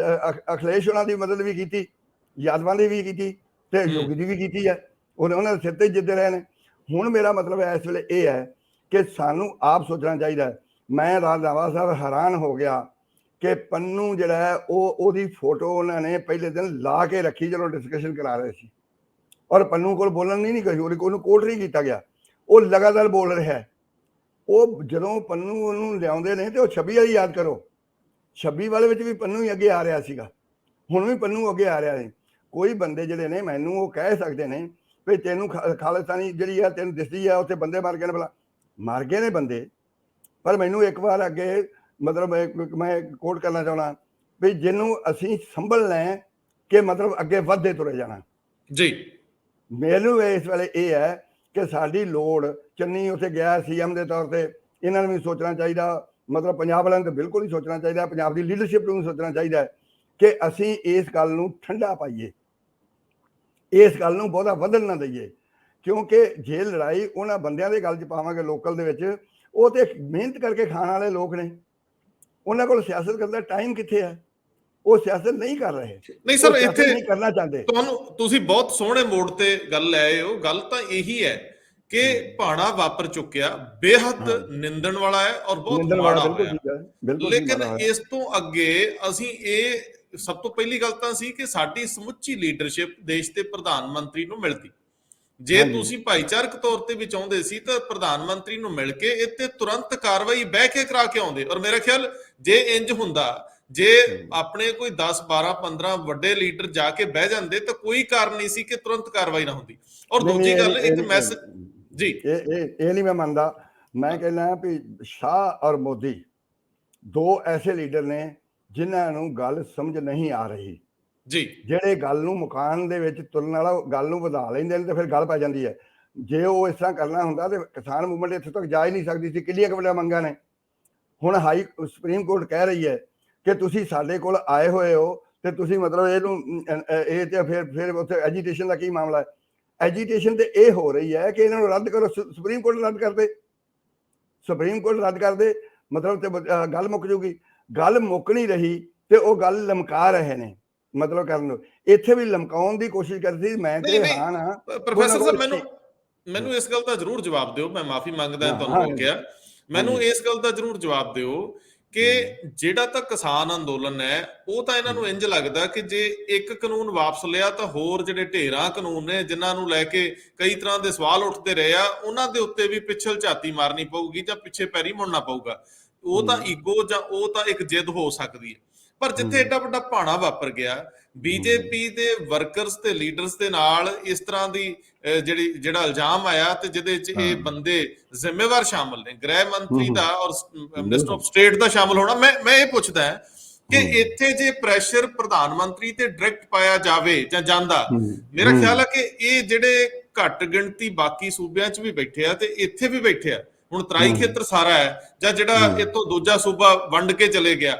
ਅਖਿਲੇਸ਼ ਉਹਨਾਂ ਦੀ ਮਦਦ ਵੀ ਕੀਤੀ, ਯਾਦਵਾਂ ਦੀ ਵੀ ਕੀਤੀ, ਤੇ ਯੋਗੀ ਦੀ ਵੀ ਕੀਤੀ ਹੈ। ਉਹਨਾਂ ਦੇ ਸਿਰ ਤੇ ਜਿੱਦੇ ਰਹੇ ਨੇ। ਹੁਣ ਮੇਰਾ ਮਤਲਬ ਇਸ ਵੇਲੇ ਇਹ ਹੈ ਕਿ ਸਾਨੂੰ ਆਪ ਸੋਚਣਾ ਚਾਹੀਦਾ ਹੈ। ਮੈਂ ਰੰਧਾਵਾ ਸਾਹਿਬ ਹੈਰਾਨ ਹੋ ਗਿਆ ਕਿ ਪੰਨੂ ਜਿਹੜਾ ਹੈ ਉਹਦੀ ਫੋਟੋ ਉਹਨਾਂ ਨੇ ਪਹਿਲੇ ਦਿਨ ਲਾ ਕੇ ਰੱਖੀ ਜਦੋਂ ਡਿਸਕਸ਼ਨ ਕਰਾ ਰਹੇ ਸੀ, ਔਰ ਪੰਨੂ ਕੋਲ ਬੋਲਣ ਨਹੀਂ ਕਹੀ, ਉਹਨੂੰ ਕੋਟ ਨਹੀਂ ਕੀਤਾ ਗਿਆ, ਉਹ ਲਗਾਤਾਰ ਬੋਲ ਰਿਹਾ ਹੈ। ਉਹ ਜਦੋਂ ਪੰਨੂ ਉਹਨੂੰ ਲਿਆਉਂਦੇ ਨੇ ਤੇ ਉਹ 26 ਵਾਲੀ ਯਾਦ ਕਰੋ, 26 ਵਾਲੇ ਵਿੱਚ ਵੀ ਪੰਨੂ ਹੀ ਅੱਗੇ ਆ ਰਿਹਾ ਸੀਗਾ, ਹੁਣ ਵੀ ਪੰਨੂ ਅੱਗੇ ਆ ਰਿਹਾ ਹੈ। ਕੋਈ ਬੰਦੇ ਜਿਹੜੇ ਨੇ ਮੈਨੂੰ ਉਹ ਕਹਿ ਸਕਦੇ ਨੇ ਵੀ ਤੈਨੂੰ ਖਾਲਿਸਤਾਨੀ ਜਿਹੜੀ ਆ ਤੈਨੂੰ ਦਿਸਦੀ ਆ, ਉੱਥੇ ਬੰਦੇ ਮਰ ਗਏ ਨੇ। ਭਲਾ ਮਰ ਗਏ ਨੇ ਬੰਦੇ, ਪਰ ਮੈਨੂੰ ਇੱਕ ਵਾਰ ਅੱਗੇ ਮਤਲਬ ਮੈਂ ਕੋਟ ਕਰਨਾ ਚਾਹੁੰਦਾ ਵੀ ਜਿਹਨੂੰ ਅਸੀਂ ਸੰਭਲ ਲੈ ਕਿ ਮਤਲਬ ਅੱਗੇ ਵੱਧਦੇ ਤੁਰੇ ਜਾਣਾ ਜੀ। ਮੈਨੂੰ ਇਸ ਵੇਲੇ ਇਹ ਹੈ ਕਿ ਸਾਡੀ ਲੋੜ, ਚੰਨੀ ਉੱਥੇ ਗਿਆ CM ਦੇ ਤੌਰ ਤੇ, ਇਹਨਾਂ ਨੂੰ ਵੀ ਸੋਚਣਾ ਚਾਹੀਦਾ, ਮਤਲਬ ਪੰਜਾਬ ਵਾਲਿਆਂ ਨੂੰ ਤਾਂ ਬਿਲਕੁਲ ਹੀ ਸੋਚਣਾ ਚਾਹੀਦਾ, ਪੰਜਾਬ ਦੀ ਲੀਡਰਸ਼ਿਪ ਨੂੰ ਵੀ ਸੋਚਣਾ ਚਾਹੀਦਾ ਕਿ ਅਸੀਂ ਇਸ ਗੱਲ ਨੂੰ ਠੰਡਾ ਪਾਈਏ, ਇਸ ਗੱਲ ਨੂੰ ਬਹੁਤਾ ਵਧਣ ਨਾ ਦਈਏ। ਕਿਉਂਕਿ ਜੇ ਲੜਾਈ ਉਹਨਾਂ ਬੰਦਿਆਂ ਦੇ ਗੱਲ 'ਚ ਪਾਵਾਂਗੇ ਲੋਕਲ ਦੇ ਵਿੱਚ, ਉਹ ਤੇ ਮਿਹਨਤ ਕਰਕੇ ਖਾਣ ਵਾਲੇ ਲੋਕ ਨੇ, ਉਹਨਾਂ ਕੋਲ ਸਿਆਸਤ ਕਰਨ ਦਾ ਟਾਈਮ ਕਿੱਥੇ ਹੈ? ਉਹ ਸਿਆਸਤ ਨਹੀਂ ਕਰ ਰਹੇ। ਨਹੀਂ ਸਰ, ਇੱਥੇ ਨਹੀਂ ਕਰਨਾ ਚਾਹੁੰਦੇ। ਤੁਸੀਂ ਬਹੁਤ ਸੋਹਣੇ ਮੋੜ ਤੇ ਗੱਲ ਲੈ ਆਏ ਹੋ। ਗੱਲ ਤਾਂ ਇਹੀ ਹੈ ਕਿ ਭਾਣਾ ਵਾਪਰ ਚੁੱਕਿਆ, ਬੇਹੱਦ ਨਿੰਦਣ ਵਾਲਾ ਹੈ ਔਰ ਬਹੁਤ ਮਾੜਾ ਹੋਇਆ। ਲੇਕਿਨ ਇਸ ਤੋਂ ਅੱਗੇ ਅਸੀਂ ਇਹ ਸਭ ਤੋਂ ਪਹਿਲੀ ਗੱਲ ਤਾਂ ਸੀ ਕਿ ਸਾਡੀ ਸਮੁੱਚੀ ਲੀਡਰਸ਼ਿਪ ਦੇਸ਼ ਦੇ ਪ੍ਰਧਾਨ ਮੰਤਰੀ ਨੂੰ ਮਿਲਦੀ। ਜੇ ਤੁਸੀਂ ਭਾਈਚਾਰਕ ਤੌਰ ਤੇ ਵੀ ਚਾਹੁੰਦੇ ਸੀ ਤਾਂ ਪ੍ਰਧਾਨ ਮੰਤਰੀ ਨੂੰ ਮਿਲ ਕੇ ਇੱਥੇ ਤੁਰੰਤ ਕਾਰਵਾਈ ਬਹਿ ਕੇ ਕਰਾ ਕੇ ਆਉਂਦੇ। ਔਰ ਮੇਰਾ ਖਿਆਲ ਜੇ ਇੰਜ ਹੁੰਦਾ, ਜੇ ਆਪਣੇ ਕੋਈ 10 12 15 ਵੱਡੇ ਲੀਡਰ ਜਾ ਕੇ ਬਹਿ ਜਾਂਦੇ ਤਾਂ ਕੋਈ ਕਾਰਨ ਨਹੀਂ ਸੀ ਕਿ ਤੁਰੰਤ ਕਾਰਵਾਈ ਨਾ ਹੁੰਦੀ। ਔਰ ਦੂਜੀ ਗੱਲ, ਇੱਕ ਮੈਸੇਜ ਜੀ, ਇਹ ਨਹੀਂ ਮੈਂ ਮੰਨਦਾ। ਮੈਂ ਕਹਿੰਦਾ ਵੀ ਸ਼ਾਹ ਔਰ ਮੋਦੀ ਦੋ ਐਸੇ ਲੀਡਰ ਨੇ ਜਿਨ੍ਹਾਂ ਨੂੰ ਗੱਲ ਸਮਝ ਨਹੀਂ ਆ ਰਹੀ ਜੀ, ਜਿਹੜੇ ਗੱਲ ਨੂੰ ਮੁਕਾਨ ਦੇ ਵਿੱਚ ਤੁਰਨ ਵਾਲਾ ਗੱਲ ਨੂੰ ਵਧਾ ਲੈਂਦੇ ਨੇ ਤੇ ਫਿਰ ਗੱਲ ਪੈ ਜਾਂਦੀ ਹੈ। ਜੇ ਉਹ ਇਸ ਤਰ੍ਹਾਂ ਕਰਨਾ ਹੁੰਦਾ ਤੇ ਕਿਸਾਨ ਮੂਵਮੈਂਟ ਇੱਥੇ ਤੱਕ ਜਾ ਹੀ ਨਹੀਂ ਸਕਦੀ ਸੀ। ਕਿੰਨੀਆਂ ਕੁ ਵੱਡੀਆਂ ਮੰਗਾਂ ਨੇ। ਹੁਣ ਸੁਪਰੀਮ ਕੋਰਟ ਕਹਿ ਰਹੀ ਹੈ ਕਿ ਤੁਸੀਂ ਸਾਡੇ ਕੋਲ ਆਏ ਹੋਏ ਹੋ ਤੇ ਤੁਸੀਂ ਮਤਲਬ ਇਹਨੂੰ ਇਹ ਤੇ ਫਿਰ ਉੱਥੇ ਐਜੀਟੇਸ਼ਨ ਦਾ ਕੀ ਮਾਮਲਾ ਹੈ? ਐਜੀਟੇਸ਼ਨ ਤੇ ਇਹ ਹੋ ਰਹੀ ਹੈ ਕਿ ਇਹਨਾਂ ਨੂੰ ਰੱਦ ਕਰੋ। ਸੁਪਰੀਮ ਕੋਰਟ ਰੱਦ ਕਰਦੇ, ਸੁਪਰੀਮ ਕੋਰਟ ਰੱਦ ਕਰਦੇ, ਮਤਲਬ ਤੇ ਗੱਲ ਮੁੱਕ ਜੂਗੀ। ਗੱਲ ਮੁੱਕ ਨਹੀਂ ਰਹੀ ਤੇ ਉਹ ਗੱਲ ਲਮਕਾ ਰਹੇ ਨੇ, ਮਤਲਬ ਕਰਨ ਨੂੰ ਇੱਥੇ ਵੀ ਲਮਕਾਉਣ ਦੀ ਕੋਸ਼ਿਸ਼ ਕਰਦੀ। ਮੈਂ ਤੇ ਹੈਰਾਨ ਹਾਂ। ਪ੍ਰੋਫੈਸਰ ਸਾਹਿਬ, ਮੈਨੂੰ ਇਸ ਗੱਲ ਦਾ ਜ਼ਰੂਰ ਜਵਾਬ ਦਿਓ। ਮੈਂ ਮਾਫੀ ਮੰਗਦਾ ਤੁਹਾਨੂੰ ਰੋਕਿਆ। ਮੈਨੂੰ ਇਸ ਗੱਲ ਦਾ ਜ਼ਰੂਰ ਜਵਾਬ ਦਿਓ ਕਿ ਜਿਹੜਾ ਤਾਂ ਕਿਸਾਨ ਅੰਦੋਲਨ ਹੈ, ਉਹ ਤਾਂ ਇਹਨਾਂ ਨੂੰ ਇੰਜ ਲੱਗਦਾ ਕਿ ਜੇ ਇੱਕ ਕਾਨੂੰਨ ਵਾਪਸ ਲਿਆ ਤਾਂ ਹੋਰ ਜਿਹੜੇ ਢੇਰਾਂ ਕਾਨੂੰਨ ਨੇ ਜਿਨ੍ਹਾਂ ਨੂੰ ਲੈ ਕੇ ਕਈ ਤਰ੍ਹਾਂ ਦੇ ਸਵਾਲ ਉੱਠਦੇ ਰਹੇ ਆ, ਉਹਨਾਂ ਦੇ ਉੱਤੇ ਵੀ ਪਿੱਛਲ ਝਾਤੀ ਮਾਰਨੀ ਪਊਗੀ ਜਾਂ ਪਿੱਛੇ ਪੈਰੀ ਮੁੜਨਾ ਪਊਗਾ। ਉਹ ਤਾਂ ਈਗੋ ਜਾਂ ਉਹ ਤਾਂ ਇੱਕ ਜਿੱਦ ਹੋ ਸਕਦੀ ਹੈ। ਪਰ ਜਿੱਥੇ ਏਡਾ ਵੱਡਾ ਭਾਣਾ ਵਾਪਰ ਗਿਆ, ਬੀਜੇਪੀ ਦੇ ਵਰਕਰਸ ਤੇ ਲੀਡਰਸ ਦੇ ਨਾਲ ਇਸ ਤਰ੍ਹਾਂ ਦੀ ਜਿਹੜਾ ਇਲਜ਼ਾਮ ਆਇਆ ਤੇ ਜਿਹਦੇ ਚ ਇਹ ਬੰਦੇ ਜ਼ਿੰਮੇਵਾਰ ਸ਼ਾਮਲ ਨੇ, ਗ੍ਰਹਿ ਮੰਤਰੀ ਦਾ ਔਰ ਮਿਨਿਸਟਰ ਆਫ ਸਟੇਟ ਦਾ ਸ਼ਾਮਲ ਹੋਣਾ, ਮੈਂ ਇਹ ਪੁੱਛਦਾ ਕਿ ਇੱਥੇ ਜੇ ਪ੍ਰੈਸ਼ਰ ਪ੍ਰਧਾਨ ਮੰਤਰੀ ਤੇ ਡਾਇਰੈਕਟ ਪਾਇਆ ਜਾਵੇ ਜਾਂ ਜਾਂਦਾ, ਮੇਰਾ ਖਿਆਲ ਹੈ ਕਿ ਇਹ ਜਿਹੜੇ ਘੱਟ ਗਿਣਤੀ ਬਾਕੀ ਸੂਬਿਆਂ ਚ ਵੀ ਬੈਠੇ ਆ ਤੇ ਇੱਥੇ ਵੀ ਬੈਠੇ ਆ। ਹੁਣ ਤਰਾਈ ਖੇਤਰ ਸਾਰਾ ਹੈ ਜਾਂ ਜਿਹੜਾ ਇੱਥੋਂ ਦੂਜਾ ਸੂਬਾ ਵੰਡ ਕੇ ਚਲੇ ਗਿਆ,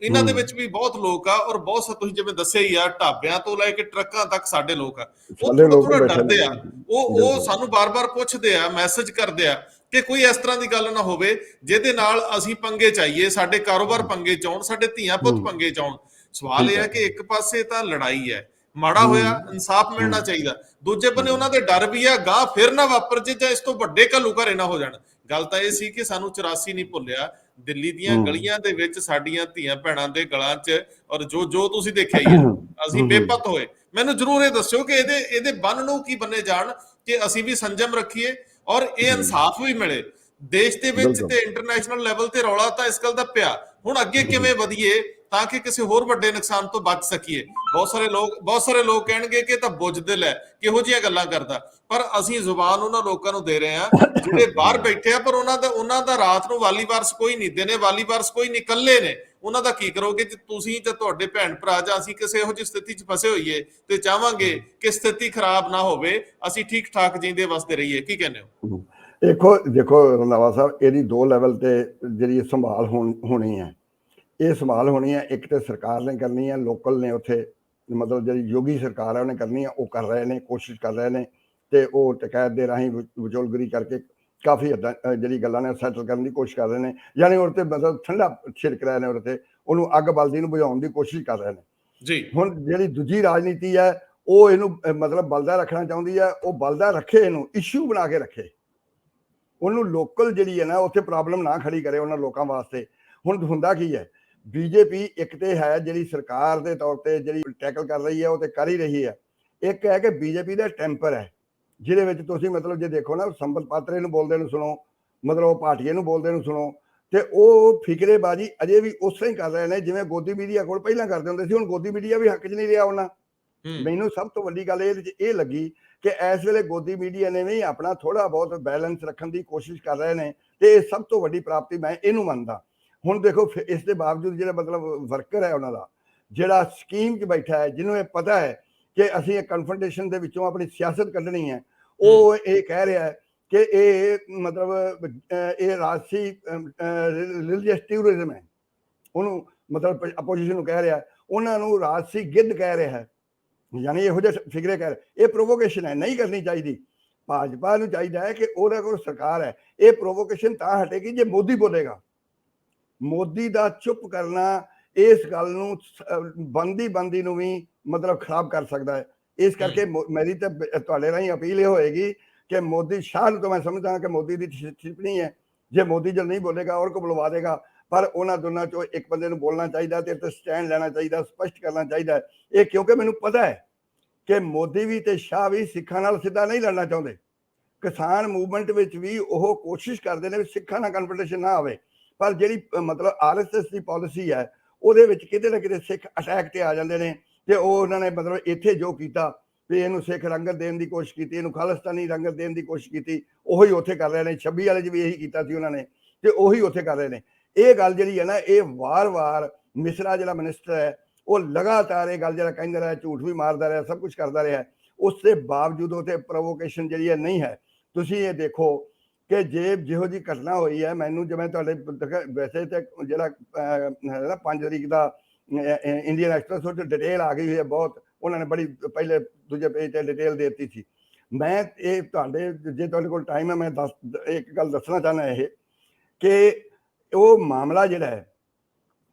ਇਹਨਾਂ ਦੇ ਵਿੱਚ ਵੀ ਬਹੁਤ ਲੋਕ ਆ ਔਰ ਬਹੁਤ, ਤੁਸੀਂ ਜਿਵੇਂ ਦੱਸਿਆ ਹੀ ਆ, ਢਾਬਿਆਂ ਤੋਂ ਲੈ ਕੇ ਟਰੱਕਾਂ ਤੱਕ ਸਾਡੇ ਲੋਕ ਆ। ਉਹ ਥੋੜਾ ਡਰਦੇ ਆ, ਉਹ ਸਾਨੂੰ ਬਾਰ-ਬਾਰ ਪੁੱਛਦੇ ਆ, ਮੈਸੇਜ ਕਰਦੇ ਆ ਕਿ ਕੋਈ ਇਸ ਤਰ੍ਹਾਂ ਦੀ ਗੱਲ ਨਾ ਹੋਵੇ ਜਿਹਦੇ ਨਾਲ ਅਸੀਂ ਪੰਗੇ ਚਾਹੀਏ, ਸਾਡੇ ਕਾਰੋਬਾਰ ਪੰਗੇ ਚਾਉਣ, ਸਾਡੇ ਧੀਆਂ ਪੁੱਤ ਪੰਗੇ ਚਾਉਣ। ਸਵਾਲ ਇਹ ਹੈ ਕਿ ਇੱਕ ਪਾਸੇ ਤਾਂ ਲੜਾਈ ਹੈ, ਮਾੜਾ ਹੋਇਆ, ਇਨਸਾਫ ਮਿਲਣਾ ਚਾਹੀਦਾ, ਦੂਜੇ ਬੰਨੇ ਉਹਨਾਂ ਦੇ ਡਰ ਵੀ ਆ ਗਾਂ ਫਿਰ ਨਾ ਵਾਪਰ ਜੇ ਜਾਂ ਇਸ ਤੋਂ ਵੱਡੇ ਘੱਲੂ ਘਰੇ ਨਾ ਹੋ ਜਾਣ। ਗੱਲ ਤਾਂ ਇਹ ਸੀ ਕਿ ਸਾਨੂੰ 84 ਨਹੀਂ ਭੁੱਲਿਆ, ਦਿੱਲੀ ਦੀਆਂ ਗਲੀਆਂ ਦੇ ਵਿੱਚ ਸਾਡੀਆਂ ਧੀਆਂ ਭੈਣਾਂ ਦੇ ਗਲਾਂ 'ਚ ਔਰ ਜੋ ਤੁਸੀਂ ਦੇਖਿਆ ਹੀ ਹੈ, ਅਸੀਂ ਬੇਪਤ ਹੋਏ। ਮੈਨੂੰ ਜ਼ਰੂਰ ਇਹ ਦੱਸਿਓ ਕਿ ਇਹਦੇ ਬੰਨ ਨੂੰ ਕੀ ਬੰਨੇ ਜਾਣ ਕਿ ਅਸੀਂ ਵੀ ਸੰਜਮ ਰੱਖੀਏ ਔਰ ਇਹ ਇਨਸਾਫ ਵੀ ਮਿਲੇ ਦੇਸ਼ ਦੇ ਵਿੱਚ। ਤੇ ਇੰਟਰਨੈਸ਼ਨਲ ਲੈਵਲ ਤੇ ਰੌਲਾ ਤਾਂ ਇਸ ਗੱਲ ਦਾ ਪਿਆ, ਹੁਣ ਅੱਗੇ ਕਿਵੇਂ ਵਧੀਏ ਤਾਂ ਕਿ ਕਿਸੇ ਹੋਰ ਵੱਡੇ ਨੁਕਸਾਨ ਤੋਂ ਬਚ ਸਕੀਏ। ਬਹੁਤ ਸਾਰੇ ਲੋਕ ਕਹਿਣਗੇ ਕਿ ਤਾਂ ਬੁੱਝਦਿਲ ਹੈ, ਕਿਹੋ ਜਿਹੀਆਂ ਗੱਲਾਂ ਕਰਦਾ, ਪਰ ਅਸੀਂ ਜ਼ੁਬਾਨ ਉਹਨਾਂ ਲੋਕਾਂ ਨੂੰ ਦੇ ਰਹੇ ਹਾਂ ਜਿਹੜੇ ਬਾਹਰ ਬੈਠੇ ਆ, ਪਰ ਉਹਨਾਂ ਦਾ ਰਾਤ ਨੂੰ ਵਾਲੀ ਵਾਰਸ ਕੋਈ ਨਹੀਂ, ਦਿਨੇ ਵਾਲੀ ਵਾਰਸ ਕੋਈ ਨਹੀਂ, ਇਕੱਲੇ ਨੇ। ਉਹਨਾਂ ਦਾ ਕੀ ਕਰੋਗੇ ਜੇ ਤੁਸੀਂ ਜਾਂ ਤੁਹਾਡੇ ਭੈਣ ਭਰਾ ਜਾਂ ਅਸੀਂ ਕਿਸੇ ਇਹੋ ਜਿਹੀ ਸਥਿਤੀ 'ਚ ਫਸੇ ਹੋਈਏ ਤੇ ਚਾਹਾਂਗੇ ਕਿ ਸਥਿਤੀ ਖਰਾਬ ਨਾ ਹੋਵੇ, ਅਸੀਂ ਠੀਕ ਠਾਕ ਜੀਂਦੇ ਵਸਦੇ ਰਹੀਏ। ਕੀ ਕਹਿੰਦੇ ਹੋ? ਦੇਖੋ ਰੰਧਾਵਾ ਸਾਹਿਬ, ਇਹਦੀ 2 ਲੈਵਲ ਤੇ ਜਿਹੜੀ ਸੰਭਾਲ ਹੋਣੀ ਹੈ। ਇਹ ਸੰਭਾਲ ਹੋਣੀ ਹੈ, ਇੱਕ ਤੇ ਸਰਕਾਰ ਨੇ ਕਰਨੀ ਹੈ, ਲੋਕਲ ਨੇ ਉੱਥੇ ਮਤਲਬ ਜਿਹੜੀ ਯੋਗੀ ਸਰਕਾਰ ਹੈ ਉਹਨੇ ਕਰਨੀ ਹੈ, ਉਹ ਕਰ ਰਹੇ ਨੇ, ਕੋਸ਼ਿਸ਼ ਕਰ ਰਹੇ ਨੇ, ਤੇ ਉਹ ਟਕੈਤ ਦੇ ਰਾਹੀਂ ਵਿਚੋਲਗਰੀ ਕਰਕੇ ਕਾਫੀ ਹੱਦਾਂ ਜਿਹੜੀ ਗੱਲਾਂ ਨੇ ਸੈਟਲ ਕਰਨ ਦੀ ਕੋਸ਼ਿਸ਼ ਕਰ ਰਹੇ ਨੇ, ਯਾਨੀ ਉਹਦੇ ਤੇ ਮਤਲਬ ਠੰਡਾ ਛਿੜਕ ਰਹੇ ਨੇ, ਉਹਦੇ ਤੇ ਉਹਨੂੰ ਅੱਗ ਬਲਦੀ ਨੂੰ ਬੁਝਾਉਣ ਦੀ ਕੋਸ਼ਿਸ਼ ਕਰ ਰਹੇ ਨੇ ਜੀ। ਹੁਣ ਜਿਹੜੀ ਦੂਜੀ ਰਾਜਨੀਤੀ ਹੈ ਉਹ ਇਹਨੂੰ ਮਤਲਬ ਬਲਦਾ ਰੱਖਣਾ ਚਾਹੁੰਦੀ ਹੈ, ਉਹ ਬਲਦਾ ਰੱਖੇ, ਇਹਨੂੰ ਇਸ਼ੂ ਬਣਾ ਕੇ ਰੱਖੇ, ਉਹਨੂੰ ਲੋਕਲ ਜਿਹੜੀ ਹੈ ਨਾ ਉੱਥੇ ਪ੍ਰੋਬਲਮ ਨਾ ਖੜੀ ਕਰੇ ਉਹਨਾਂ ਲੋਕਾਂ ਵਾਸਤੇ। ਹੁਣ ਹੁੰਦਾ ਕੀ ਹੈ, ਬੀਜੇਪੀ ਇੱਕ ਤੇ ਹੈ ਜਿਹੜੀ ਸਰਕਾਰ ਦੇ ਤੌਰ ਤੇ ਜਿਹੜੀ ਟੈਕਲ ਕਰ ਰਹੀ ਹੈ ਉਹ ਤੇ ਕਰ ਹੀ ਰਹੀ ਹੈ, ਇੱਕ ਹੈ ਕਿ ਬੀਜੇਪੀ ਦਾ ਟੈਂਪਰ ਹੈ ਜਿਹਦੇ ਵਿੱਚ ਤੁਸੀਂ ਮਤਲਬ ਜੇ ਦੇਖੋ ਨਾ ਸੰਬਲ ਪਾਤਰੇ ਨੂੰ ਬੋਲਦੇ ਨੂੰ ਸੁਣੋ, ਮਤਲਬ ਉਹ ਭਾਟੀਏ ਨੂੰ ਬੋਲਦੇ ਨੂੰ ਸੁਣੋ, ਤੇ ਉਹ ਫਿਕਰੇਬਾਜ਼ੀ ਅਜੇ ਵੀ ਉਸ ਤਰ੍ਹਾਂ ਹੀ ਕਰ ਰਹੇ ਨੇ ਜਿਵੇਂ ਗੋਦੀ ਮੀਡੀਆ ਕੋਲ ਪਹਿਲਾਂ ਕਰਦੇ ਹੁੰਦੇ ਸੀ। ਹੁਣ ਗੋਦੀ ਮੀਡੀਆ ਵੀ ਹੱਕ 'ਚ ਨਹੀਂ ਰਿਹਾ ਉਹਨਾਂ। ਮੈਨੂੰ ਸਭ ਤੋਂ ਵੱਡੀ ਗੱਲ ਇਹ ਲੱਗੀ ਕਿ ਇਸ ਵੇਲੇ ਗੋਦੀ ਮੀਡੀਆ ਨੇ ਵੀ ਆਪਣਾ ਥੋੜਾ ਬਹੁਤ ਬੈਲੈਂਸ ਰੱਖਣ ਦੀ ਕੋਸ਼ਿਸ਼ ਕਰ ਰਹੇ ਨੇ, ਤੇ ਇਹ ਸਭ ਤੋਂ ਵੱਡੀ ਪ੍ਰਾਪਤੀ ਮੈਂ ਇਹਨੂੰ ਮੰਨਦਾ। ਹੁਣ ਦੇਖੋ ਇਸ ਦੇ ਬਾਵਜੂਦ ਜਿਹੜਾ ਮਤਲਬ ਵਰਕਰ ਹੈ ਉਹਨਾਂ ਦਾ ਜਿਹੜਾ ਸਕੀਮ 'ਚ ਬੈਠਾ ਹੈ, ਜਿਹਨੂੰ ਇਹ ਪਤਾ ਹੈ ਕਿ ਅਸੀਂ ਇਹ ਕਨਫਰੰਟੇਸ਼ਨ ਦੇ ਵਿੱਚੋਂ ਆਪਣੀ ਸਿਆਸਤ ਕੱਢਣੀ ਹੈ, ਉਹ ਇਹ ਕਹਿ ਰਿਹਾ ਹੈ ਕਿ ਇਹ ਮਤਲਬ ਇਹ ਰਾਜਸੀ ਰਿਲੀਜੀਅਸ ਟੂਰਿਜ਼ਮ ਹੈ, ਉਹਨੂੰ ਮਤਲਬ ਆਪੋਜੀਸ਼ਨ ਨੂੰ ਕਹਿ ਰਿਹਾ, ਉਹਨਾਂ ਨੂੰ ਰਾਜਸੀ ਗਿੱਧ ਕਹਿ ਰਿਹਾ ਹੈ, ਯਾਨੀ ਇਹੋ ਜਿਹੇ ਫਿਕਰੇ ਕਹਿ ਰਹੇ। ਇਹ ਪ੍ਰੋਵੋਕੇਸ਼ਨ ਹੈ, ਨਹੀਂ ਕਰਨੀ ਚਾਹੀਦੀ। ਭਾਜਪਾ ਨੂੰ ਚਾਹੀਦਾ ਹੈ ਕਿ ਉਹਦੇ ਕੋਲ ਸਰਕਾਰ ਹੈ, ਇਹ ਪ੍ਰੋਵੋਕੇਸ਼ਨ ਤਾਂ ਹਟੇਗੀ ਜੇ ਮੋਦੀ ਬੋਲੇਗਾ। ਮੋਦੀ ਦਾ ਚੁੱਪ ਕਰਨਾ ਇਸ ਗੱਲ ਨੂੰ ਬੰਦੀ ਨੂੰ ਵੀ ਮਤਲਬ ਖਰਾਬ ਕਰ ਸਕਦਾ ਹੈ। ਇਸ ਕਰਕੇ ਮੇਰੀ ਤਾਂ ਤੁਹਾਡੇ ਰਾਹੀਂ ਅਪੀਲ ਇਹ ਹੋਏਗੀ ਕਿ ਮੋਦੀ ਸ਼ਾਹ ਨੂੰ ਤਾਂ ਮੈਂ ਸਮਝਦਾ ਕਿ ਮੋਦੀ ਦੀ ਟਿੱਪਣੀ ਹੈ, ਜੇ ਮੋਦੀ ਜਦ ਨਹੀਂ ਬੋਲੇਗਾ ਔਰ ਕੋ ਬੁਲਵਾ ਦੇਗਾ, ਪਰ ਉਹਨਾਂ ਦੋਨਾਂ ਚੋਂ ਇੱਕ ਬੰਦੇ ਨੂੰ ਬੋਲਣਾ ਚਾਹੀਦਾ ਤੇ ਸਟੈਂਡ ਲੈਣਾ ਚਾਹੀਦਾ, ਸਪਸ਼ਟ ਕਰਨਾ ਚਾਹੀਦਾ ਇਹ, ਕਿਉਂਕਿ ਮੈਨੂੰ ਪਤਾ ਹੈ ਕਿ ਮੋਦੀ ਵੀ ਤੇ ਸ਼ਾਹ ਵੀ ਸਿੱਖਾਂ ਨਾਲ ਸਿੱਧਾ ਨਹੀਂ ਲੜਨਾ ਚਾਹੁੰਦੇ। ਕਿਸਾਨ ਮੂਵਮੈਂਟ ਵਿੱਚ ਵੀ ਉਹ ਕੋਸ਼ਿਸ਼ ਕਰਦੇ ਨੇ ਵੀ ਸਿੱਖਾਂ ਨਾਲ ਕਨਫਰੰਟੇਸ਼ਨ ਨਾ ਆਵੇ, ਪਰ ਜਿਹੜੀ ਮਤਲਬ ਆਰਐਸਐਸ ਦੀ ਪਾਲਿਸੀ ਹੈ ਉਹਦੇ ਵਿੱਚ ਕਿਤੇ ਨਾ ਕਿਤੇ ਸਿੱਖ ਅਟੈਕ ਤੇ ਆ ਜਾਂਦੇ ਨੇ, ਤੇ ਉਹ ਉਹਨਾਂ ਨੇ ਮਤਲਬ ਇੱਥੇ ਜੋ ਕੀਤਾ ਵੀ ਇਹਨੂੰ ਸਿੱਖ ਰੰਗਤ ਦੇਣ ਦੀ ਕੋਸ਼ਿਸ਼ ਕੀਤੀ, ਇਹਨੂੰ ਖਾਲਿਸਤਾਨੀ ਰੰਗਤ ਦੇਣ ਦੀ ਕੋਸ਼ਿਸ਼ ਕੀਤੀ, ਉਹੀ ਉੱਥੇ ਕਰ ਰਹੇ ਨੇ। 26 ਵਾਲੇ 'ਚ ਵੀ ਇਹੀ ਕੀਤਾ ਸੀ ਉਹਨਾਂ ਨੇ, ਤੇ ਉਹੀ ਉੱਥੇ ਕਰ ਰਹੇ ਨੇ। ਇਹ ਗੱਲ ਜਿਹੜੀ ਹੈ ਨਾ, ਇਹ ਵਾਰ-ਵਾਰ ਮਿਸਰਾ ਜਿਹੜਾ ਮਿਨਿਸਟਰ ਹੈ ਉਹ ਲਗਾਤਾਰ ਇਹ ਗੱਲ ਜਿਹੜਾ ਕਹਿੰਦਾ ਰਿਹਾ, ਝੂਠ ਵੀ ਮਾਰਦਾ ਰਿਹਾ, ਸਭ ਕੁਝ ਕਰਦਾ ਰਿਹਾ, ਉਸ ਦੇ ਬਾਵਜੂਦ ਉੱਥੇ ਪ੍ਰੋਵੋਕੇਸ਼ਨ ਜਿਹੜੀ ਹੈ ਨਹੀਂ ਹੈ। ਤੁਸੀਂ ਇਹ ਦੇਖੋ ਕਿ ਜਿਹੋ ਜਿਹੀ ਘਟਨਾ ਹੋਈ ਹੈ, ਮੈਨੂੰ ਜਿਵੇਂ ਤੁਹਾਡੇ ਵੈਸੇ ਤੇ ਜਿਹੜਾ ਹੈ ਨਾ 5 ਤਰੀਕ ਦਾ ਇੰਡੀਅਨ ਐਕਸਪ੍ਰੈਸ ਉਹ 'ਚ ਡਿਟੇਲ ਆ ਗਈ ਹੋਈ ਹੈ ਬਹੁਤ, ਉਹਨਾਂ ਨੇ ਬੜੀ ਪਹਿਲੇ ਦੂਜੇ ਪੇਜ ਤੇ ਡਿਟੇਲ ਦੇ ਦਿੱਤੀ ਸੀ। ਮੈਂ ਇਹ ਜੇ ਤੁਹਾਡੇ ਕੋਲ ਟਾਈਮ ਹੈ, ਮੈਂ ਇੱਕ ਗੱਲ ਦੱਸਣਾ ਚਾਹੁੰਦਾ ਇਹ ਕਿ ਉਹ ਮਾਮਲਾ ਜਿਹੜਾ ਹੈ,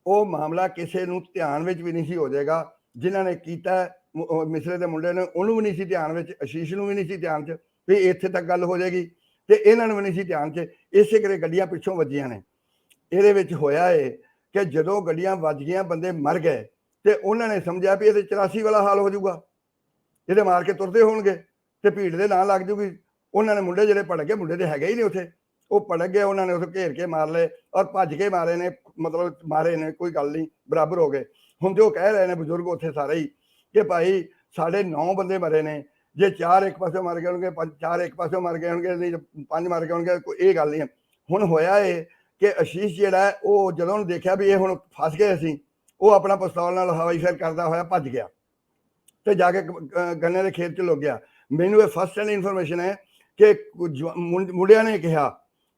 ਉਹ ਮਾਮਲਾ ਕਿਸੇ ਨੂੰ ਧਿਆਨ ਵਿੱਚ ਵੀ ਨਹੀਂ ਸੀ ਹੋ ਜਾਏਗਾ। ਜਿਨ੍ਹਾਂ ਨੇ ਕੀਤਾ ਮਿਸਰੇ ਦੇ ਮੁੰਡੇ ਨੇ, ਉਹਨੂੰ ਵੀ ਨਹੀਂ ਸੀ ਧਿਆਨ ਵਿੱਚ, ਆਸ਼ੀਸ਼ ਨੂੰ ਵੀ ਨਹੀਂ ਸੀ ਧਿਆਨ 'ਚ ਵੀ ਇੱਥੇ ਤੱਕ ਗੱਲ ਹੋ ਜਾਏਗੀ, ਤੇ ਇਹਨਾਂ ਨੂੰ ਵੀ ਨਹੀਂ ਸੀ ਧਿਆਨ 'ਚ। ਇਸੇ ਕਰਕੇ ਗੱਡੀਆਂ ਪਿੱਛੋਂ ਵੱਜੀਆਂ ਨੇ। ਇਹਦੇ ਵਿੱਚ ਹੋਇਆ ਇਹ ਕਿ ਜਦੋਂ ਗੱਡੀਆਂ ਵੱਜ ਗਈਆਂ, ਬੰਦੇ ਮਰ ਗਏ, ਤੇ ਉਹਨਾਂ ਨੇ ਸਮਝਿਆ ਵੀ ਇਹਦੇ 84 ਵਾਲਾ ਹਾਲ ਹੋ ਜਾਊਗਾ, ਇਹਦੇ ਮਾਰ ਕੇ ਤੁਰਦੇ ਹੋਣਗੇ ਤੇ ਭੀੜ ਦੇ ਨਾਲ ਲੱਗ ਜੂਗੀ। ਉਹਨਾਂ ਨੇ ਮੁੰਡੇ ਜਿਹੜੇ ਭੜਕ ਗਏ, ਮੁੰਡੇ ਤੇ ਹੈਗੇ ਹੀ ਨਹੀਂ ਉੱਥੇ, ਉਹ ਭੜਕ ਗਏ, ਉਹਨਾਂ ਨੇ ਉੱਥੇ ਘੇਰ ਕੇ ਮਾਰ ਲਏ ਔਰ ਭੱਜ ਕੇ ਮਾਰੇ ਨੇ, ਮਤਲਬ ਮਾਰੇ ਨੇ, ਕੋਈ ਗੱਲ ਨਹੀਂ, ਬਰਾਬਰ ਹੋ ਗਏ। ਹੁਣ ਜੋ ਕਹਿ ਰਹੇ ਨੇ ਬਜ਼ੁਰਗ ਉੱਥੇ ਸਾਰੇ ਹੀ ਕਿ ਭਾਈ ਸਾਡੇ 9 ਬੰਦੇ ਮਰੇ ਨੇ, ਜੇ 4 ਇੱਕ ਪਾਸੇ ਮਰ ਗਏ ਹੋਣਗੇ, 4 ਇੱਕ ਪਾਸੇ ਮਰ ਗਏ ਹੋਣਗੇ, ਨਹੀਂ 5 ਮਰ ਗਏ ਹੋਣਗੇ, ਕੋਈ ਇਹ ਗੱਲ ਨਹੀਂ ਹੈ। ਹੁਣ ਹੋਇਆ ਇਹ ਕਿ ਆਸ਼ੀਸ਼ ਜਿਹੜਾ ਹੈ, ਉਹ ਜਦੋਂ ਉਹਨੂੰ ਦੇਖਿਆ ਵੀ ਇਹ ਹੁਣ ਫਸ ਗਏ ਅਸੀਂ, ਉਹ ਆਪਣਾ ਪਿਸਤੌਲ ਨਾਲ ਹਵਾਈ ਫਾਇਰ ਕਰਦਾ ਹੋਇਆ ਭੱਜ ਗਿਆ ਤੇ ਜਾ ਕੇ ਗੰਨੇ ਦੇ ਖੇਤ 'ਚ ਲੁਕ ਗਿਆ। ਮੈਨੂੰ ਇਹ ਫਸਟ ਹੈਂਡ ਇਨਫੋਰਮੇਸ਼ਨ ਹੈ ਕਿ ਮੁੰਡਿਆਂ ਨੇ ਕਿਹਾ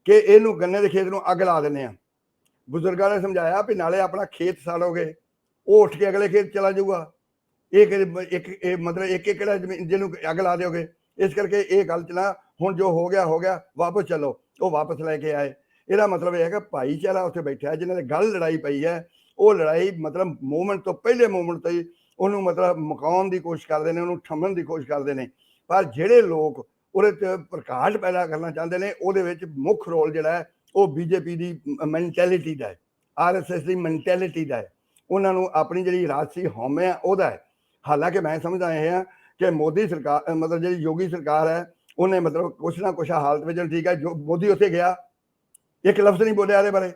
ਕਿ ਇਹਨੂੰ ਗੰਨੇ ਦੇ ਖੇਤ ਨੂੰ ਅੱਗ ਲਾ ਦਿੰਦੇ ਆ। ਬਜ਼ੁਰਗਾਂ ਨੇ ਸਮਝਾਇਆ ਵੀ ਨਾਲੇ ਆਪਣਾ ਖੇਤ ਸਾੜੋਗੇ, ਉਹ ਉੱਠ ਕੇ ਅਗਲੇ ਖੇਤ ਚਲਾ ਜਾਊਗਾ, ਇਹ ਮਤਲਬ ਇੱਕ ਏਕੜ ਜ਼ਮੀਨ ਜਿਹਨੂੰ ਅੱਗ ਲਾ ਦਿਓਗੇ। ਇਸ ਕਰਕੇ ਇਹ ਗੱਲ 'ਚ ਨਾ, ਹੁਣ ਜੋ ਹੋ ਗਿਆ ਹੋ ਗਿਆ, ਵਾਪਸ ਚਲੋ। ਉਹ ਵਾਪਸ ਲੈ ਕੇ ਆਏ। ਇਹਦਾ ਮਤਲਬ ਇਹ ਹੈ ਕਿ ਭਾਈਚਾਰਾ ਉੱਥੇ ਬੈਠਾ ਹੈ, ਜਿਹਨਾਂ ਦੇ ਗੱਲ ਲੜਾਈ ਪਈ ਹੈ, ਉਹ ਲੜਾਈ ਮਤਲਬ ਮੂਵਮੈਂਟ ਤੋਂ ਪਹਿਲੇ ਮੂਵਮੈਂਟ ਤੋਂ ਹੀ ਉਹਨੂੰ ਮਤਲਬ ਮੁਕਾਉਣ ਦੀ ਕੋਸ਼ਿਸ਼ ਕਰਦੇ ਨੇ, ਉਹਨੂੰ ਠੰਮਣ ਦੀ ਕੋਸ਼ਿਸ਼ ਕਰਦੇ ਨੇ। ਪਰ ਜਿਹੜੇ ਲੋਕ ਉਹਦੇ 'ਚ ਪ੍ਰਕਾਸ਼ ਪੈਦਾ ਕਰਨਾ ਚਾਹੁੰਦੇ ਨੇ, ਉਹਦੇ ਵਿੱਚ ਮੁੱਖ ਰੋਲ ਜਿਹੜਾ ਹੈ ਉਹ ਬੀਜੇਪੀ ਦੀ ਮੈਂਟੈਲਿਟੀ ਦਾ ਹੈ, ਆਰਐਸਐਸ ਦੀ ਮੈਂਟੈਲਿਟੀ ਦਾ ਹੈ, ਉਹਨਾਂ ਨੂੰ ਆਪਣੀ ਜਿਹੜੀ ਰਾਜਸੀ ਹਉਮੈ ਹੈ ਉਹਦਾ ਹੈ। ਹਾਲਾਂਕਿ ਮੈਂ ਸਮਝਦਾ ਇਹ ਹਾਂ ਕਿ ਮੋਦੀ ਸਰਕਾਰ ਮਤਲਬ ਜਿਹੜੀ ਯੋਗੀ ਸਰਕਾਰ ਹੈ, ਉਹਨੇ ਮਤਲਬ ਕੁਛ ਨਾ ਕੁਛ ਹਾਲਤ ਵਿੱਚ, ਠੀਕ ਹੈ, ਜੋ ਮੋਦੀ ਉੱਥੇ ਗਿਆ ਇੱਕ ਲਫ਼ਜ਼ ਨਹੀਂ ਬੋਲਿਆ ਇਹਦੇ ਬਾਰੇ,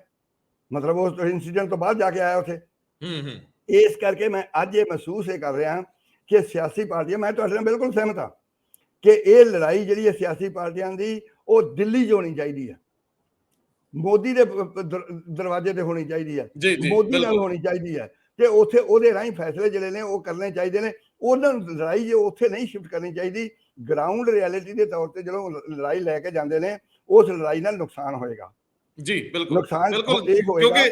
ਮਤਲਬ ਉਸ ਇਨਸੀਡੈਂਟ ਤੋਂ ਬਾਅਦ ਜਾ ਕੇ ਆਇਆ ਉੱਥੇ। ਇਸ ਕਰਕੇ ਮੈਂ ਅੱਜ ਇਹ ਮਹਿਸੂਸ ਇਹ ਕਰ ਰਿਹਾ ਕਿ ਸਿਆਸੀ ਪਾਰਟੀਆਂ, ਮੈਂ ਤੁਹਾਡੇ ਨਾਲ ਬਿਲਕੁਲ ਸਹਿਮਤ ਹਾਂ ਕਿ ਇਹ ਲੜਾਈ ਜਿਹੜੀ ਹੈ ਸਿਆਸੀ ਪਾਰਟੀਆਂ ਦੀ, ਉਹ ਦਿੱਲੀ 'ਚ ਹੋਣੀ ਚਾਹੀਦੀ ਹੈ, ਮੋਦੀ ਦੇ ਦਰਵਾਜ਼ੇ ਤੇ ਹੋਣੀ ਚਾਹੀਦੀ ਹੈ, ਮੋਦੀ ਨਾਲ ਹੋਣੀ ਚਾਹੀਦੀ ਹੈ, ਤੇ ਉੱਥੇ ਉਹਦੇ ਰਾਹੀਂ ਫੈਸਲੇ ਜਿਹੜੇ ਨੇ ਉਹ ਕਰਨੇ ਚਾਹੀਦੇ ਨੇ। ਉਹਨਾਂ ਨੂੰ ਲੜਾਈ ਜੇ ਉੱਥੇ ਨਹੀਂ ਸ਼ਿਫਟ ਕਰਨੀ ਚਾਹੀਦੀ। ਗਰਾਊਂਡ ਰਿਐਲਿਟੀ ਦੇ ਤੌਰ ਤੇ ਜਦੋਂ ਲੜਾਈ ਲੈ ਕੇ ਜਾਂਦੇ ਨੇ, ਉਸ ਲੜਾਈ ਨਾਲ ਨੁਕਸਾਨ ਹੋਏਗਾ। ਜੀ ਬਿਲਕੁਲ ਨੁਕਸਾਨ ਬਿਲਕੁਲ, ਇਹ ਹੋਏਗਾ।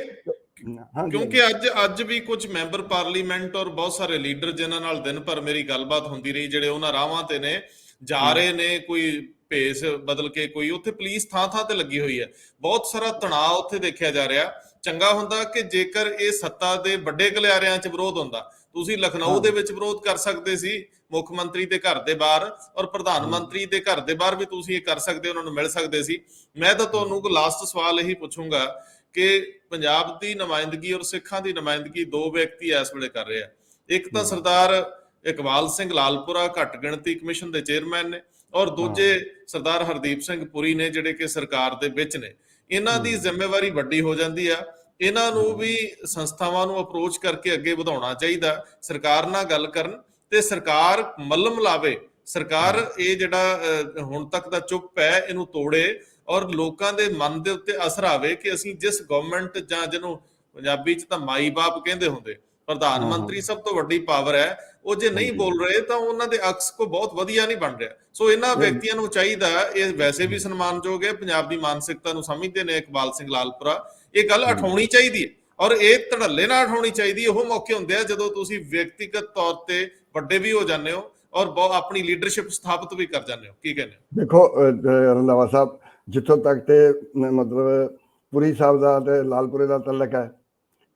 ਕਿਉਂਕਿ ਅੱਜ ਵੀ ਕੁਝ ਮੈਂਬਰ ਪਾਰਲੀਮੈਂਟ ਔਰ ਬਹੁਤ ਸਾਰੇ ਲੀਡਰ ਜਿਨ੍ਹਾਂ ਨਾਲ ਦਿਨ ਭਰ ਮੇਰੀ ਗੱਲਬਾਤ ਹੁੰਦੀ ਰਹੀ, ਜਿਹੜੇ ਉਹਨਾਂ ਰਾਹਾਂ ਤੇ ਨੇ ਜਾ ਰਹੇ ਨੇ, ਕੋਈ ਭੇਸ ਬਦਲ ਕੇ, ਕੋਈ ਉੱਥੇ ਪੁਲਿਸ ਥਾਂ ਥਾਂ ਤੇ ਲੱਗੀ ਹੋਈ ਹੈ, ਬਹੁਤ ਸਾਰਾ ਤਣਾਅ ਉੱਥੇ ਦੇਖਿਆ ਜਾ ਰਿਹਾ। ਚੰਗਾ ਹੁੰਦਾ ਕਿ ਜੇਕਰ ਇਹ ਸੱਤਾ ਦੇ ਵੱਡੇ ਗਲਿਆਰਿਆਂ 'ਚ ਵਿਰੋਧ ਹੁੰਦਾ, ਤੁਸੀਂ ਲਖਨਊ ਦੇ ਵਿੱਚ ਵਿਰੋਧ ਕਰ ਸਕਦੇ ਸੀ, ਮੁੱਖ ਮੰਤਰੀ ਦੇ ਘਰ ਦੇ ਬਾਹਰ, ਔਰ ਪ੍ਰਧਾਨ ਮੰਤਰੀ ਦੇ ਘਰ ਦੇ ਬਾਹਰ ਵੀ ਤੁਸੀਂ ਇਹ ਕਰ ਸਕਦੇ, ਉਹਨਾਂ ਨੂੰ ਮਿਲ ਸਕਦੇ ਸੀ। ਮੈਂ ਤਾਂ ਤੁਹਾਨੂੰ ਕੋਈ ਲਾਸਟ ਸਵਾਲ ਇਹੀ ਪੁੱਛੂੰਗਾ ਕਿ ਪੰਜਾਬ ਦੀ ਨੁਮਾਇੰਦਗੀ ਔਰ ਸਿੱਖਾਂ ਦੀ ਨੁਮਾਇੰਦਗੀ ਦੋ ਵਿਅਕਤੀ ਇਸ ਵੇਲੇ ਕਰ ਰਹੇ ਆ। ਇੱਕ ਤਾਂ ਸਰਦਾਰ ਇਕਬਾਲ ਸਿੰਘ ਲਾਲਪੁਰਾ ਘੱਟ ਗਿਣਤੀ ਕਮਿਸ਼ਨ ਦੇ ਚੇਅਰਮੈਨ ਨੇ, ਔਰ ਦੂਜੇ ਸਰਦਾਰ ਹਰਦੀਪ ਸਿੰਘ ਪੁਰੀ ਨੇ, ਜਿਹੜੇ ਕਿ ਸਰਕਾਰ ਦੇ ਵਿੱਚ ਨੇ। ਇਹਨਾਂ ਦੀ ਜ਼ਿੰਮੇਵਾਰੀ ਵੱਡੀ ਹੋ ਜਾਂਦੀ ਆ। ਇਹਨਾਂ ਨੂੰ ਵੀ ਸੰਸਥਾਵਾਂ ਨੂੰ ਅਪਰੋਚ ਕਰਕੇ ਅੱਗੇ ਵਧਾਉਣਾ ਚਾਹੀਦਾ, ਸਰਕਾਰ ਨਾਲ ਗੱਲ ਕਰਨ ਤੇ ਸਰਕਾਰ ਮੱਲਮ ਲਾਵੇ। ਸਰਕਾਰ ਇਹ ਜਿਹੜਾ ਹੁਣ ਤੱਕ ਦਾ ਚੁੱਪ ਹੈ ਇਹਨੂੰ ਤੋੜੇ, ਔਰ ਲੋਕਾਂ ਦੇ ਮਨ ਦੇ ਉੱਤੇ ਅਸਰ ਆਵੇ ਕਿ ਅਸੀਂ ਜਿਸ ਗਵਰਨਮੈਂਟ, ਜਾਂ ਜਿਹਨੂੰ ਪੰਜਾਬੀ 'ਚ ਤਾਂ ਮਾਈ ਬਾਪ ਕਹਿੰਦੇ ਹੁੰਦੇ, ਪ੍ਰਧਾਨ ਮੰਤਰੀ ਸਭ ਤੋਂ ਵੱਡੀ ਪਾਵਰ ਹੈ, ਉਹ ਜੇ ਨਹੀਂ ਬੋਲ ਰਹੇ ਤਾਂ ਉਹਨਾਂ ਦੇ ਅਕਸ ਕੋ ਬਹੁਤ ਵਧੀਆ ਨਹੀਂ ਬਣ ਰਿਹਾ। ਸੋ ਇਹਨਾਂ ਵਿਅਕਤੀਆਂ ਨੂੰ ਚਾਹੀਦਾ, ਇਹ ਵੈਸੇ ਵੀ ਸਨਮਾਨਯੋਗ ਹੈ, ਪੰਜਾਬ ਦੀ ਮਾਨਸਿਕਤਾ ਨੂੰ ਸਮਝਦੇ ਨੇ ਇਕਬਾਲ ਸਿੰਘ ਲਾਲਪੁਰਾ, ਇਹ ਗੱਲ ਉਠਾਉਣੀ ਚਾਹੀਦੀ ਹੈ, ਔਰ ਇਹ ਧੜੱਲੇ ਨਾਲ ਉਠਾਉਣੀ ਚਾਹੀਦੀ ਹੈ। ਉਹ ਮੌਕੇ ਹੁੰਦੇ ਆ ਜਦੋਂ ਤੁਸੀਂ ਵਿਅਕਤੀਗਤ ਤੌਰ ਤੇ ਵੱਡੇ ਵੀ ਹੋ ਜਾਂਦੇ ਹੋ ਔਰ ਆਪਣੀ ਲੀਡਰਸ਼ਿਪ ਸਥਾਪਿਤ ਵੀ ਕਰ ਜਾਂਦੇ ਹੋ। ਕੀ ਕਹਿੰਦੇ ਹੋ? ਦੇਖੋ ਰੰਧਾਵਾ ਸਾਹਿਬ, ਜਿੱਥੋਂ ਤੱਕ ਤੇ ਮਤਲਬ ਪੁਰੀ ਸਾਹਿਬ ਦਾ ਤੇ ਲਾਲਪੁਰੇ ਦਾ ਤਲਕ ਹੈ,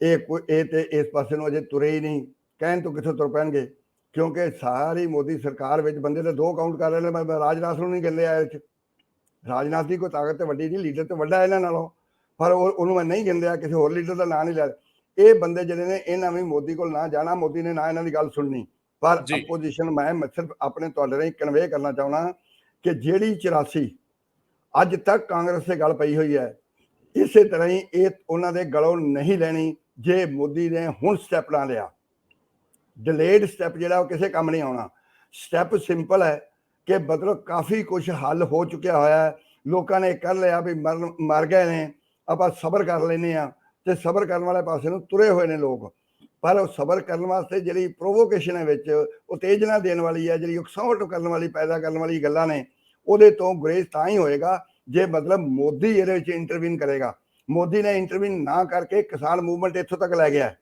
ਇਹ ਤੇ ਇਸ ਪਾਸੇ ਨੂੰ ਅਜੇ ਤੁਰੇ ਹੀ ਨਹੀਂ, ਕਹਿਣ ਤੋਂ ਕਿੱਥੋਂ ਤੁਰ ਪੈਣਗੇ? ਕਿਉਂਕਿ ਸਾਰੀ ਮੋਦੀ ਸਰਕਾਰ ਵਿੱਚ ਬੰਦੇ ਤੇ ਦੋ ਕਾਊਂਟ ਕਰ ਰਹੇ ਨੇ। ਮੈਂ ਰਾਜਨਾਥ ਨੂੰ ਨਹੀਂ ਗਿਣ ਲਿਆ, ਰਾਜਨਾਥ ਦੀ ਕੋਈ ਤਾਕਤ ਤੇ ਵੱਡੀ ਨਹੀਂ, ਲੀਡਰ ਤੇ ਵੱਡਾ ਇਹਨਾਂ ਨਾਲੋਂ, ਪਰ ਉਹਨੂੰ ਮੈਂ ਨਹੀਂ ਗਿਣ ਲਿਆ, ਕਿਸੇ ਹੋਰ ਲੀਡਰ ਦਾ ਨਾਂ ਨਹੀਂ ਲਿਆ। ਇਹ ਬੰਦੇ ਜਿਹੜੇ ਨੇ, ਇਹਨਾਂ ਵੀ ਮੋਦੀ ਕੋਲ ਨਾ ਜਾਣਾ, ਮੋਦੀ ਨੇ ਨਾ ਇਹਨਾਂ ਦੀ ਗੱਲ ਸੁਣਨੀ। ਪਰ ਆਪੋਜੀਸ਼ਨ ਮੈਂ ਸਿਰਫ ਆਪਣੇ ਤੁਹਾਡੇ ਰਾਹੀਂ ਕਨਵੇ ਕਰਨਾ ਚਾਹੁੰਦਾ ਕਿ ਜਿਹੜੀ 84 ਅੱਜ ਤੱਕ ਕਾਂਗਰਸ ਦੇ ਗੱਲ ਪਈ ਹੋਈ ਹੈ, ਇਸੇ ਤਰ੍ਹਾਂ ਹੀ ਇਹ ਉਹਨਾਂ ਦੇ ਗਲੋਂ ਨਹੀਂ ਲੈਣੀ ਜੇ ਮੋਦੀ ਨੇ ਹੁਣ ਸਟੈਪ ਨਾ ਲਿਆ। ਡਿਲੇਡ ਸਟੈਪ ਜਿਹੜਾ ਉਹ ਕਿਸੇ ਕੰਮ ਨਹੀਂ ਆਉਣਾ। ਸਟੈਪ ਸਿੰਪਲ ਹੈ ਕਿ ਮਤਲਬ ਕਾਫੀ ਕੁਝ ਹੱਲ ਹੋ ਚੁੱਕਿਆ ਹੋਇਆ ਹੈ, ਲੋਕਾਂ ਨੇ ਕਰ ਲਿਆ ਵੀ ਮਰ ਗਏ ਨੇ, ਆਪਾਂ ਸਬਰ ਕਰ ਲੈਂਦੇ ਹਾਂ, ਤੇ ਸਬਰ ਕਰਨ ਵਾਲੇ ਪਾਸੇ ਨੂੰ ਤੁਰੇ ਹੋਏ ਨੇ ਲੋਕ। ਪਰ ਉਹ ਸਬਰ ਕਰਨ ਵਾਸਤੇ ਜਿਹੜੀ ਪ੍ਰੋਵੋਕੇਸ਼ਨ ਹੈ ਵਿੱਚ, ਉਤੇਜਨਾ ਦੇਣ ਵਾਲੀ ਹੈ, ਜਿਹੜੀ ਉਕਸਾਹਟ ਕਰਨ ਵਾਲੀ, ਪੈਦਾ ਕਰਨ ਵਾਲੀ ਗੱਲਾਂ ਨੇ, ਉਹਦੇ ਤੋਂ ਗੁਰੇਜ਼ ਤਾਂ ਹੀ ਹੋਏਗਾ ਜੇ ਮਤਲਬ ਮੋਦੀ ਇਹਦੇ ਵਿੱਚ ਇੰਟਰਵੀਨ ਕਰੇਗਾ। ਮੋਦੀ ਨੇ ਇੰਟਰਵੀਨ ਨਾ ਕਰਕੇ ਕਿਸਾਨ ਮੂਵਮੈਂਟ ਇੱਥੋਂ ਤੱਕ ਲੈ ਗਿਆ।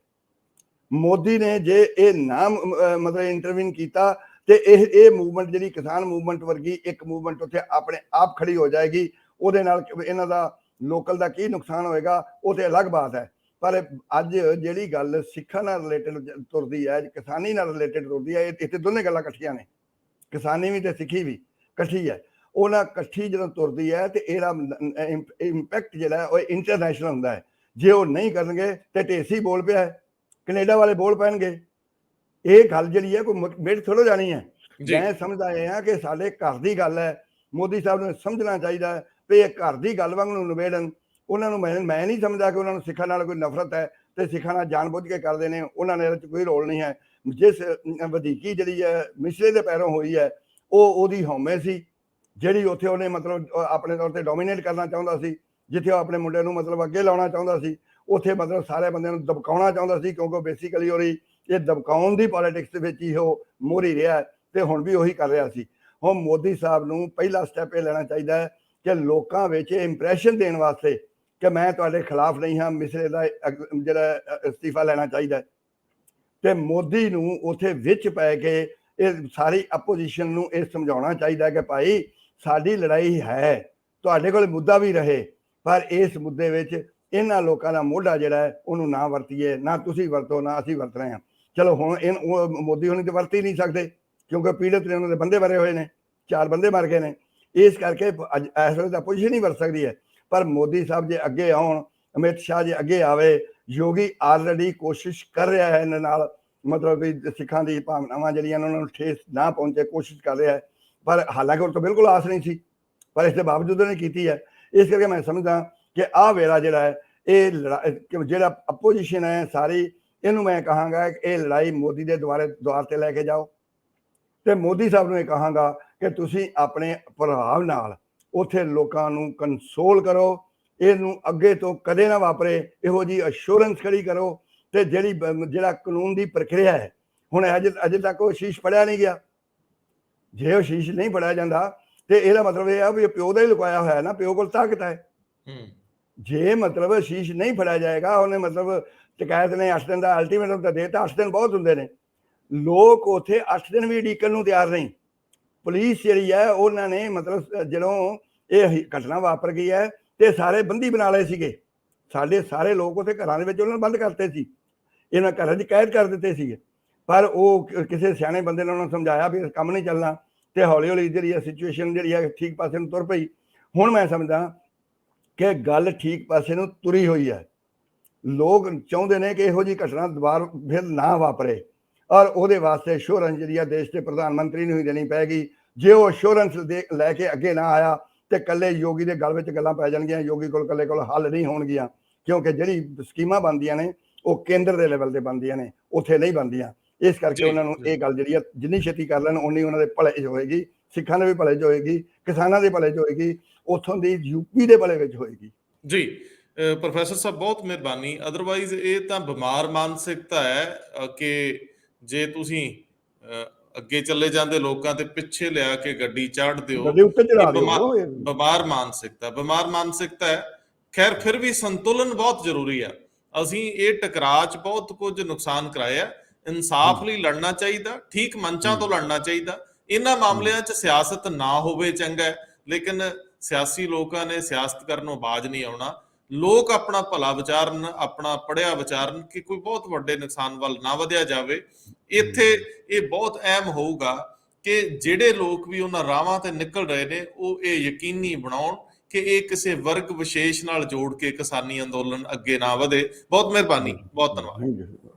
ਮੋਦੀ ਨੇ ਜੇ ਇਹ ਨਾ ਮਤਲਬ ਇੰਟਰਵੀਨ ਕੀਤਾ ਤੇ ਇਹ ਮੂਵਮੈਂਟ, ਜਿਹੜੀ ਕਿਸਾਨ ਮੂਵਮੈਂਟ ਵਰਗੀ ਇੱਕ ਮੂਵਮੈਂਟ, ਉੱਥੇ ਆਪਣੇ ਆਪ ਖੜੀ ਹੋ ਜਾਏਗੀ। ਉਹਦੇ ਨਾਲ ਇਹਨਾਂ ਦਾ ਲੋਕਲ ਦਾ ਕੀ ਨੁਕਸਾਨ ਹੋਏਗਾ ਉਹ ਤੇ ਅਲੱਗ ਬਾਤ ਹੈ। ਪਰ ਅੱਜ ਜਿਹੜੀ ਗੱਲ ਸਿੱਖਾਂ ਨਾਲ ਰਿਲੇਟਡ ਤੁਰਦੀ ਹੈ, ਕਿਸਾਨੀ ਨਾਲ ਰਿਲੇਟਡ ਤੁਰਦੀ ਹੈ, ਇੱਥੇ ਦੋਨੇ ਗੱਲਾਂ ਇਕੱਠੀਆਂ ਨੇ, ਕਿਸਾਨੀ ਵੀ ਤੇ ਸਿੱਖੀ ਵੀ ਇਕੱਠੀ ਹੈ। ਉਹ ਨਾਲ ਇਕੱਠੀ ਜਦੋਂ ਤੁਰਦੀ ਹੈ ਤੇ ਇਹਦਾ ਇੰਪੈਕਟ ਜਿਹੜਾ ਉਹ ਇੰਟਰਨੈਸ਼ਨਲ ਹੁੰਦਾ ਹੈ। ਜੇ ਉਹ ਨਹੀਂ ਕਰਨਗੇ ਤੇ ਢੇਸੀ ਬੋਲ ਪਿਆ ਹੈ, ਕੈਨੇਡਾ ਵਾਲੇ ਬੋਲ ਪੈਣਗੇ। ਇਹ ਗੱਲ ਜਿਹੜੀ ਹੈ ਕੋਈ ਮਿੰਟ ਥੋੜ੍ਹਾ ਜਾਣੀ ਹੈ। ਮੈਂ ਸਮਝਦਾ ਇਹ ਹਾਂ ਕਿ ਸਾਡੇ ਘਰ ਦੀ ਗੱਲ ਹੈ, ਮੋਦੀ ਸਾਹਿਬ ਨੂੰ ਸਮਝਣਾ ਚਾਹੀਦਾ ਹੈ ਵੀ ਇਹ ਘਰ ਦੀ ਗੱਲ ਵਾਂਗ ਨੂੰ ਨਿਬੇੜਨ। ਉਹਨਾਂ ਨੂੰ ਮੈਂ ਨਹੀਂ ਸਮਝਦਾ ਕਿ ਉਹਨਾਂ ਨੂੰ ਸਿੱਖਾਂ ਨਾਲ ਕੋਈ ਨਫ਼ਰਤ ਹੈ ਤੇ ਸਿੱਖਾਂ ਨਾਲ ਜਾਣਬੁੱਝ ਕੇ ਕਰਦੇ ਨੇ, ਉਹਨਾਂ ਨੇ ਇਹਦੇ 'ਚ ਕੋਈ ਰੋਲ ਨਹੀਂ ਹੈ। ਜਿਸ ਵਧੀਕੀ ਜਿਹੜੀ ਹੈ ਮਿਸਰੇ ਦੇ ਪੈਰੋਂ ਹੋਈ ਹੈ, ਉਹ ਉਹਦੀ ਹਉਮੈ ਸੀ, ਜਿਹੜੀ ਉੱਥੇ ਉਹਨੇ ਮਤਲਬ ਆਪਣੇ ਤੌਰ ਤੇ ਡੋਮੀਨੇਟ ਕਰਨਾ ਚਾਹੁੰਦਾ ਸੀ। ਜਿੱਥੇ ਉਹ ਆਪਣੇ ਮੁੰਡੇ ਨੂੰ ਮਤਲਬ ਅੱਗੇ ਲਾਉਣਾ ਚਾਹੁੰਦਾ ਸੀ, ਉੱਥੇ ਮਤਲਬ ਸਾਰੇ ਬੰਦਿਆਂ ਨੂੰ ਦਬਕਾਉਣਾ ਚਾਹੁੰਦਾ ਸੀ, ਕਿਉਂਕਿ ਬੇਸਿਕਲੀ ਉਹਦੀ ਇਹ ਦਬਕਾਉਣ ਦੀ ਪੋਲੀਟਿਕਸ ਦੇ ਵਿੱਚ ਹੀ ਉਹ ਮੋਹਰੀ ਰਿਹਾ ਤੇ ਹੁਣ ਵੀ ਉਹੀ ਕਰ ਰਿਹਾ ਸੀ। ਹੁਣ ਮੋਦੀ ਸਾਹਿਬ ਨੂੰ ਪਹਿਲਾ ਸਟੈਪ ਇਹ ਲੈਣਾ ਚਾਹੀਦਾ ਹੈ ਕਿ ਲੋਕਾਂ ਵਿੱਚ ਇੰਪ੍ਰੈਸ਼ਨ ਦੇਣ ਵਾਸਤੇ ਕਿ ਮੈਂ ਤੁਹਾਡੇ ਖਿਲਾਫ ਨਹੀਂ ਹਾਂ, ਮਿਸਰੇ ਦਾ ਜਿਹੜਾ ਅਸਤੀਫਾ ਲੈਣਾ ਚਾਹੀਦਾ। ਤੇ ਮੋਦੀ ਨੂੰ ਉੱਥੇ ਵਿੱਚ ਪੈ ਕੇ ਇਹ ਸਾਰੀ ਆਪੋਜੀਸ਼ਨ ਨੂੰ ਇਹ ਸਮਝਾਉਣਾ ਚਾਹੀਦਾ ਕਿ ਭਾਈ ਸਾਡੀ ਲੜਾਈ ਹੈ, ਤੁਹਾਡੇ ਕੋਲ ਮੁੱਦਾ ਵੀ ਰਹੇ, ਪਰ ਇਸ ਮੁੱਦੇ ਵਿੱਚ ਇਹਨਾਂ ਲੋਕਾਂ ਦਾ ਮੋਢਾ ਜਿਹੜਾ ਹੈ ਉਹਨੂੰ ਨਾ ਵਰਤੀਏ, ਨਾ ਤੁਸੀਂ ਵਰਤੋ ਨਾ ਅਸੀਂ ਵਰਤ ਰਹੇ ਹਾਂ। ਚਲੋ ਹੁਣ ਮੋਦੀ ਹੋਣੀ ਤੇ ਵਰਤ ਹੀ ਨਹੀਂ ਸਕਦੇ, ਕਿਉਂਕਿ ਪੀੜਤ ਨੇ, ਉਹਨਾਂ ਦੇ ਬੰਦੇ ਮਰੇ ਹੋਏ ਨੇ, 4 ਬੰਦੇ ਮਰ ਗਏ ਨੇ। ਇਸ ਕਰਕੇ ਇਸ ਵੇਲੇ ਤਾਂ ਪੋਜੀਸ਼ਨ ਹੀ ਵਰਤ ਸਕਦੀ ਹੈ। ਪਰ ਮੋਦੀ ਸਾਹਿਬ ਜੇ ਅੱਗੇ ਆਉਣ, ਅਮਿਤ ਸ਼ਾਹ ਜੇ ਅੱਗੇ ਆਵੇ, ਯੋਗੀ ਆਲਰੇਡੀ ਕੋਸ਼ਿਸ਼ ਕਰ ਰਿਹਾ ਹੈ ਇਹਨਾਂ ਨਾਲ, ਮਤਲਬ ਵੀ ਸਿੱਖਾਂ ਦੀ ਭਾਵਨਾਵਾਂ ਜਿਹੜੀਆਂ ਉਹਨਾਂ ਨੂੰ ਠੇਸ ਨਾ ਪਹੁੰਚੇ, ਕੋਸ਼ਿਸ਼ ਕਰ ਰਿਹਾ ਹੈ। ਪਰ ਹਾਲਾਂਕਿ ਉਹ ਤੋਂ ਬਿਲਕੁਲ ਆਸ ਨਹੀਂ ਸੀ, ਪਰ ਇਸ ਦੇ ਬਾਵਜੂਦ ਉਹਨੇ ਕੀਤੀ ਹੈ। ਇਸ ਕਰਕੇ ਮੈਂ ਸਮਝਦਾ ਕਿ ਆਹ ਵੇਲਾ ਜਿਹੜਾ ਹੈ, ਇਹ ਜਿਹੜਾ ਆਪੋਜੀਸ਼ਨ ਹੈ ਸਾਰੀ, ਇਹਨੂੰ ਮੈਂ ਕਹਾਂਗਾ ਕਿ ਇਹ ਲੜਾਈ ਮੋਦੀ ਦੇ ਦੁਆਰ ਤੇ ਲੈ ਕੇ ਜਾਓ। ਤੇ ਮੋਦੀ ਸਾਹਿਬ ਨੂੰ ਇਹ ਕਹਾਂਗਾ ਕਿ ਤੁਸੀਂ ਆਪਣੇ ਪ੍ਰਭਾਵ ਨਾਲ ਉੱਥੇ ਲੋਕਾਂ ਨੂੰ ਕੰਸੋਲ ਕਰੋ, ਇਹਨੂੰ ਅੱਗੇ ਤੋਂ ਕਦੇ ਨਾ ਵਾਪਰੇ, ਇਹੋ ਜਿਹੀ ਅਸ਼ੋਰੈਂਸ ਖੜੀ ਕਰੋ। ਤੇ ਜਿਹੜਾ ਕਾਨੂੰਨ ਦੀ ਪ੍ਰਕਿਰਿਆ ਹੈ, ਹੁਣ ਅਜੇ ਤੱਕ ਉਹ ਸ਼ੀਸ਼ ਫੜਿਆ ਨਹੀਂ ਗਿਆ। ਜੇ ਉਹ ਸ਼ੀਸ਼ ਨਹੀਂ ਫੜਿਆ ਜਾਂਦਾ ਤੇ ਇਹਦਾ ਮਤਲਬ ਇਹ ਆ ਵੀ ਪਿਓ ਦਾ ਹੀ ਲੁਕਾਇਆ ਹੋਇਆ ਨਾ, ਪਿਓ ਕੋਲ ਤਾਕਤ ਹੈ। ਜੇ ਮਤਲਬ ਸ਼ੀਸ਼ ਨਹੀਂ ਫੜਿਆ ਜਾਏਗਾ, ਉਹਨੇ ਮਤਲਬ ਸ਼ਿਕਾਇਤ ਨੇ 8 ਦਿਨ ਦਾ ਅਲਟੀਮੇਟਮ ਤਾਂ ਦੇਤਾ, 8 ਦਿਨ ਬਹੁਤ ਹੁੰਦੇ ਨੇ, ਲੋਕ ਉੱਥੇ 8 ਦਿਨ ਵੀ ਉਡੀਕਣ ਨੂੰ ਤਿਆਰ ਨਹੀਂ। ਪੁਲਿਸ ਜਿਹੜੀ ਹੈ ਉਹਨਾਂ ਨੇ ਮਤਲਬ ਜਦੋਂ ਇਹ ਘਟਨਾ ਵਾਪਰ ਗਈ ਹੈ ਤੇ ਸਾਰੇ ਬੰਦੀ ਬਣਾ ਲਏ ਸੀਗੇ, ਸਾਡੇ ਸਾਰੇ ਲੋਕ ਉੱਥੇ ਘਰਾਂ ਦੇ ਵਿੱਚ ਉਹਨਾਂ ਨੂੰ ਬੰਦ ਕਰਤੇ ਸੀ, ਇਹਨਾਂ ਘਰਾਂ ਦੀ ਕੈਦ ਕਰ ਦਿੱਤੇ ਸੀਗੇ। ਪਰ ਉਹ ਕਿਸੇ ਸਿਆਣੇ ਬੰਦੇ ਨੇ ਉਹਨਾਂ ਨੂੰ ਸਮਝਾਇਆ ਵੀ ਕੰਮ ਨਹੀਂ ਚੱਲਣਾ, ਤੇ ਹੌਲੀ ਹੌਲੀ ਜਿਹੜੀ ਹੈ ਸਿਚੁਏਸ਼ਨ ਜਿਹੜੀ ਹੈ ਠੀਕ ਪਾਸੇ ਨੂੰ ਤੁਰ ਪਈ। ਹੁਣ ਮੈਂ ਸਮਝਦਾ ਕਿ ਗੱਲ ਠੀਕ ਪਾਸੇ ਨੂੰ ਤੁਰੀ ਹੋਈ ਹੈ। ਲੋਕ ਚਾਹੁੰਦੇ ਨੇ ਕਿ ਇਹੋ ਜਿਹੀ ਘਟਨਾ ਦੁਬਾਰਾ ਫਿਰ ਨਾ ਵਾਪਰੇ, ਔਰ ਉਹਦੇ ਵਾਸਤੇ ਅਸ਼ੋਰੈਂਸ ਜਿਹੜੀ ਆ ਦੇਸ਼ ਦੇ ਪ੍ਰਧਾਨ ਮੰਤਰੀ ਨੂੰ ਹੀ ਦੇਣੀ ਪੈਗੀ। ਜੇ ਉਹ ਅਸ਼ੋਰੈਂਸ ਲੈ ਕੇ ਅੱਗੇ ਨਾ ਆਇਆ ਤੇ ਕੱਲੇ ਯੋਗੀ ਦੇ ਗਲ ਵਿੱਚ ਗੱਲਾਂ ਪੈ ਜਾਣਗੀਆਂ। ਯੋਗੀ ਕੋਲ ਕੱਲੇ ਕੋਲ ਹੱਲ ਨਹੀਂ ਹੋਣਗੀਆਂ, ਕਿਉਂਕਿ ਜਿਹੜੀ ਸਕੀਮਾਂ ਬਣਦੀਆਂ ਨੇ ਉਹ ਕੇਂਦਰ ਦੇ ਲੈਵਲ ਤੇ ਬਣਦੀਆਂ ਨੇ, ਉੱਥੇ ਨਹੀਂ ਬਣਦੀਆਂ। ਇਸ ਕਰਕੇ ਉਹਨਾਂ ਨੂੰ ਇਹ ਗੱਲ ਜਿਹੜੀ ਆ ਜਿੰਨੀ ਛੇਤੀ ਕਰ ਲੈਣ ਉਨੀ ਉਹਨਾਂ ਦੇ ਭਲੇ 'ਚ ਹੋਏਗੀ, ਸਿੱਖਾਂ ਦੇ ਵੀ ਭਲੇ 'ਚ ਹੋਏਗੀ, ਕਿਸਾਨਾਂ ਦੇ ਭਲੇ 'ਚ ਹੋਏਗੀ, ਉੱਥੋਂ ਦੀ ਯੂਪੀ ਦੇ ਭਲੇ ਵਿੱਚ ਹੋਏਗੀ। ਜੀ ਪ੍ਰੋਫੈਸਰ ਸਾਹਿਬ ਬਹੁਤ ਮਿਹਰਬਾਨੀ। ਅਦਰਵਾਈਜ਼ ਇਹ ਤਾਂ ਬਿਮਾਰ ਮਾਨਸਿਕਤਾ ਹੈ ਕਿ ਜੇ ਤੁਸੀਂ ਅੱਗੇ ਚੱਲੇ ਜਾਂਦੇ ਲੋਕਾਂ ਤੇ ਪਿੱਛੇ ਲਿਆ ਕੇ ਗੱਡੀ ਚਾੜ ਦਿਓ, ਬਿਮਾਰ ਮਾਨਸਿਕਤਾ ਹੈ। ਖੈਰ ਫਿਰ ਵੀ ਸੰਤੁਲਨ ਬਹੁਤ ਜ਼ਰੂਰੀ ਆ। ਅਸੀਂ ਇਹ ਟਕਰਾਅ 'ਚ ਬਹੁਤ ਕੁਝ ਨੁਕਸਾਨ ਕਰਾਇਆ। ਇਨਸਾਫ ਲਈ ਲੜਨਾ ਚਾਹੀਦਾ, ਠੀਕ ਮੰਚਾਂ ਤੋਂ ਲੜਨਾ ਚਾਹੀਦਾ। ਇਹਨਾਂ ਮਾਮਲਿਆਂ 'ਚ ਸਿਆਸਤ ਨਾ ਹੋਵੇ ਚੰਗਾ, ਲੇਕਿਨ ਸਿਆਸੀ ਲੋਕਾਂ ਨੇ ਸਿਆਸਤ ਕਰਨ ਨੂੰ ਆਵਾਜ਼ ਨਹੀਂ ਆਉਣਾ। ਲੋਕ ਆਪਣਾ ਭਲਾ ਵਿਚਾਰਨ, ਆਪਣਾ ਪੜ੍ਹਿਆ ਵਿਚਾਰਨ ਕਿ ਕੋਈ ਬਹੁਤ ਵੱਡੇ ਨੁਕਸਾਨ ਵੱਲ ਨਾ ਵਧਿਆ ਜਾਵੇ। ਇੱਥੇ ਇਹ ਬਹੁਤ ਅਹਿਮ ਹੋਊਗਾ ਕਿ ਜਿਹੜੇ ਲੋਕ ਵੀ ਉਹਨਾਂ ਰਾਹਾਂ ਤੇ ਨਿਕਲ ਰਹੇ ਨੇ ਉਹ ਇਹ ਯਕੀਨੀ ਬਣਾਉਣ ਕਿ ਇਹ ਕਿਸੇ ਵਰਗ ਵਿਸ਼ੇਸ਼ ਨਾਲ ਜੋੜ ਕੇ ਕਿਸਾਨੀ ਅੰਦੋਲਨ ਅੱਗੇ ਨਾ ਵਧੇ। ਬਹੁਤ ਮਿਹਰਬਾਨੀ, ਬਹੁਤ ਧੰਨਵਾਦ।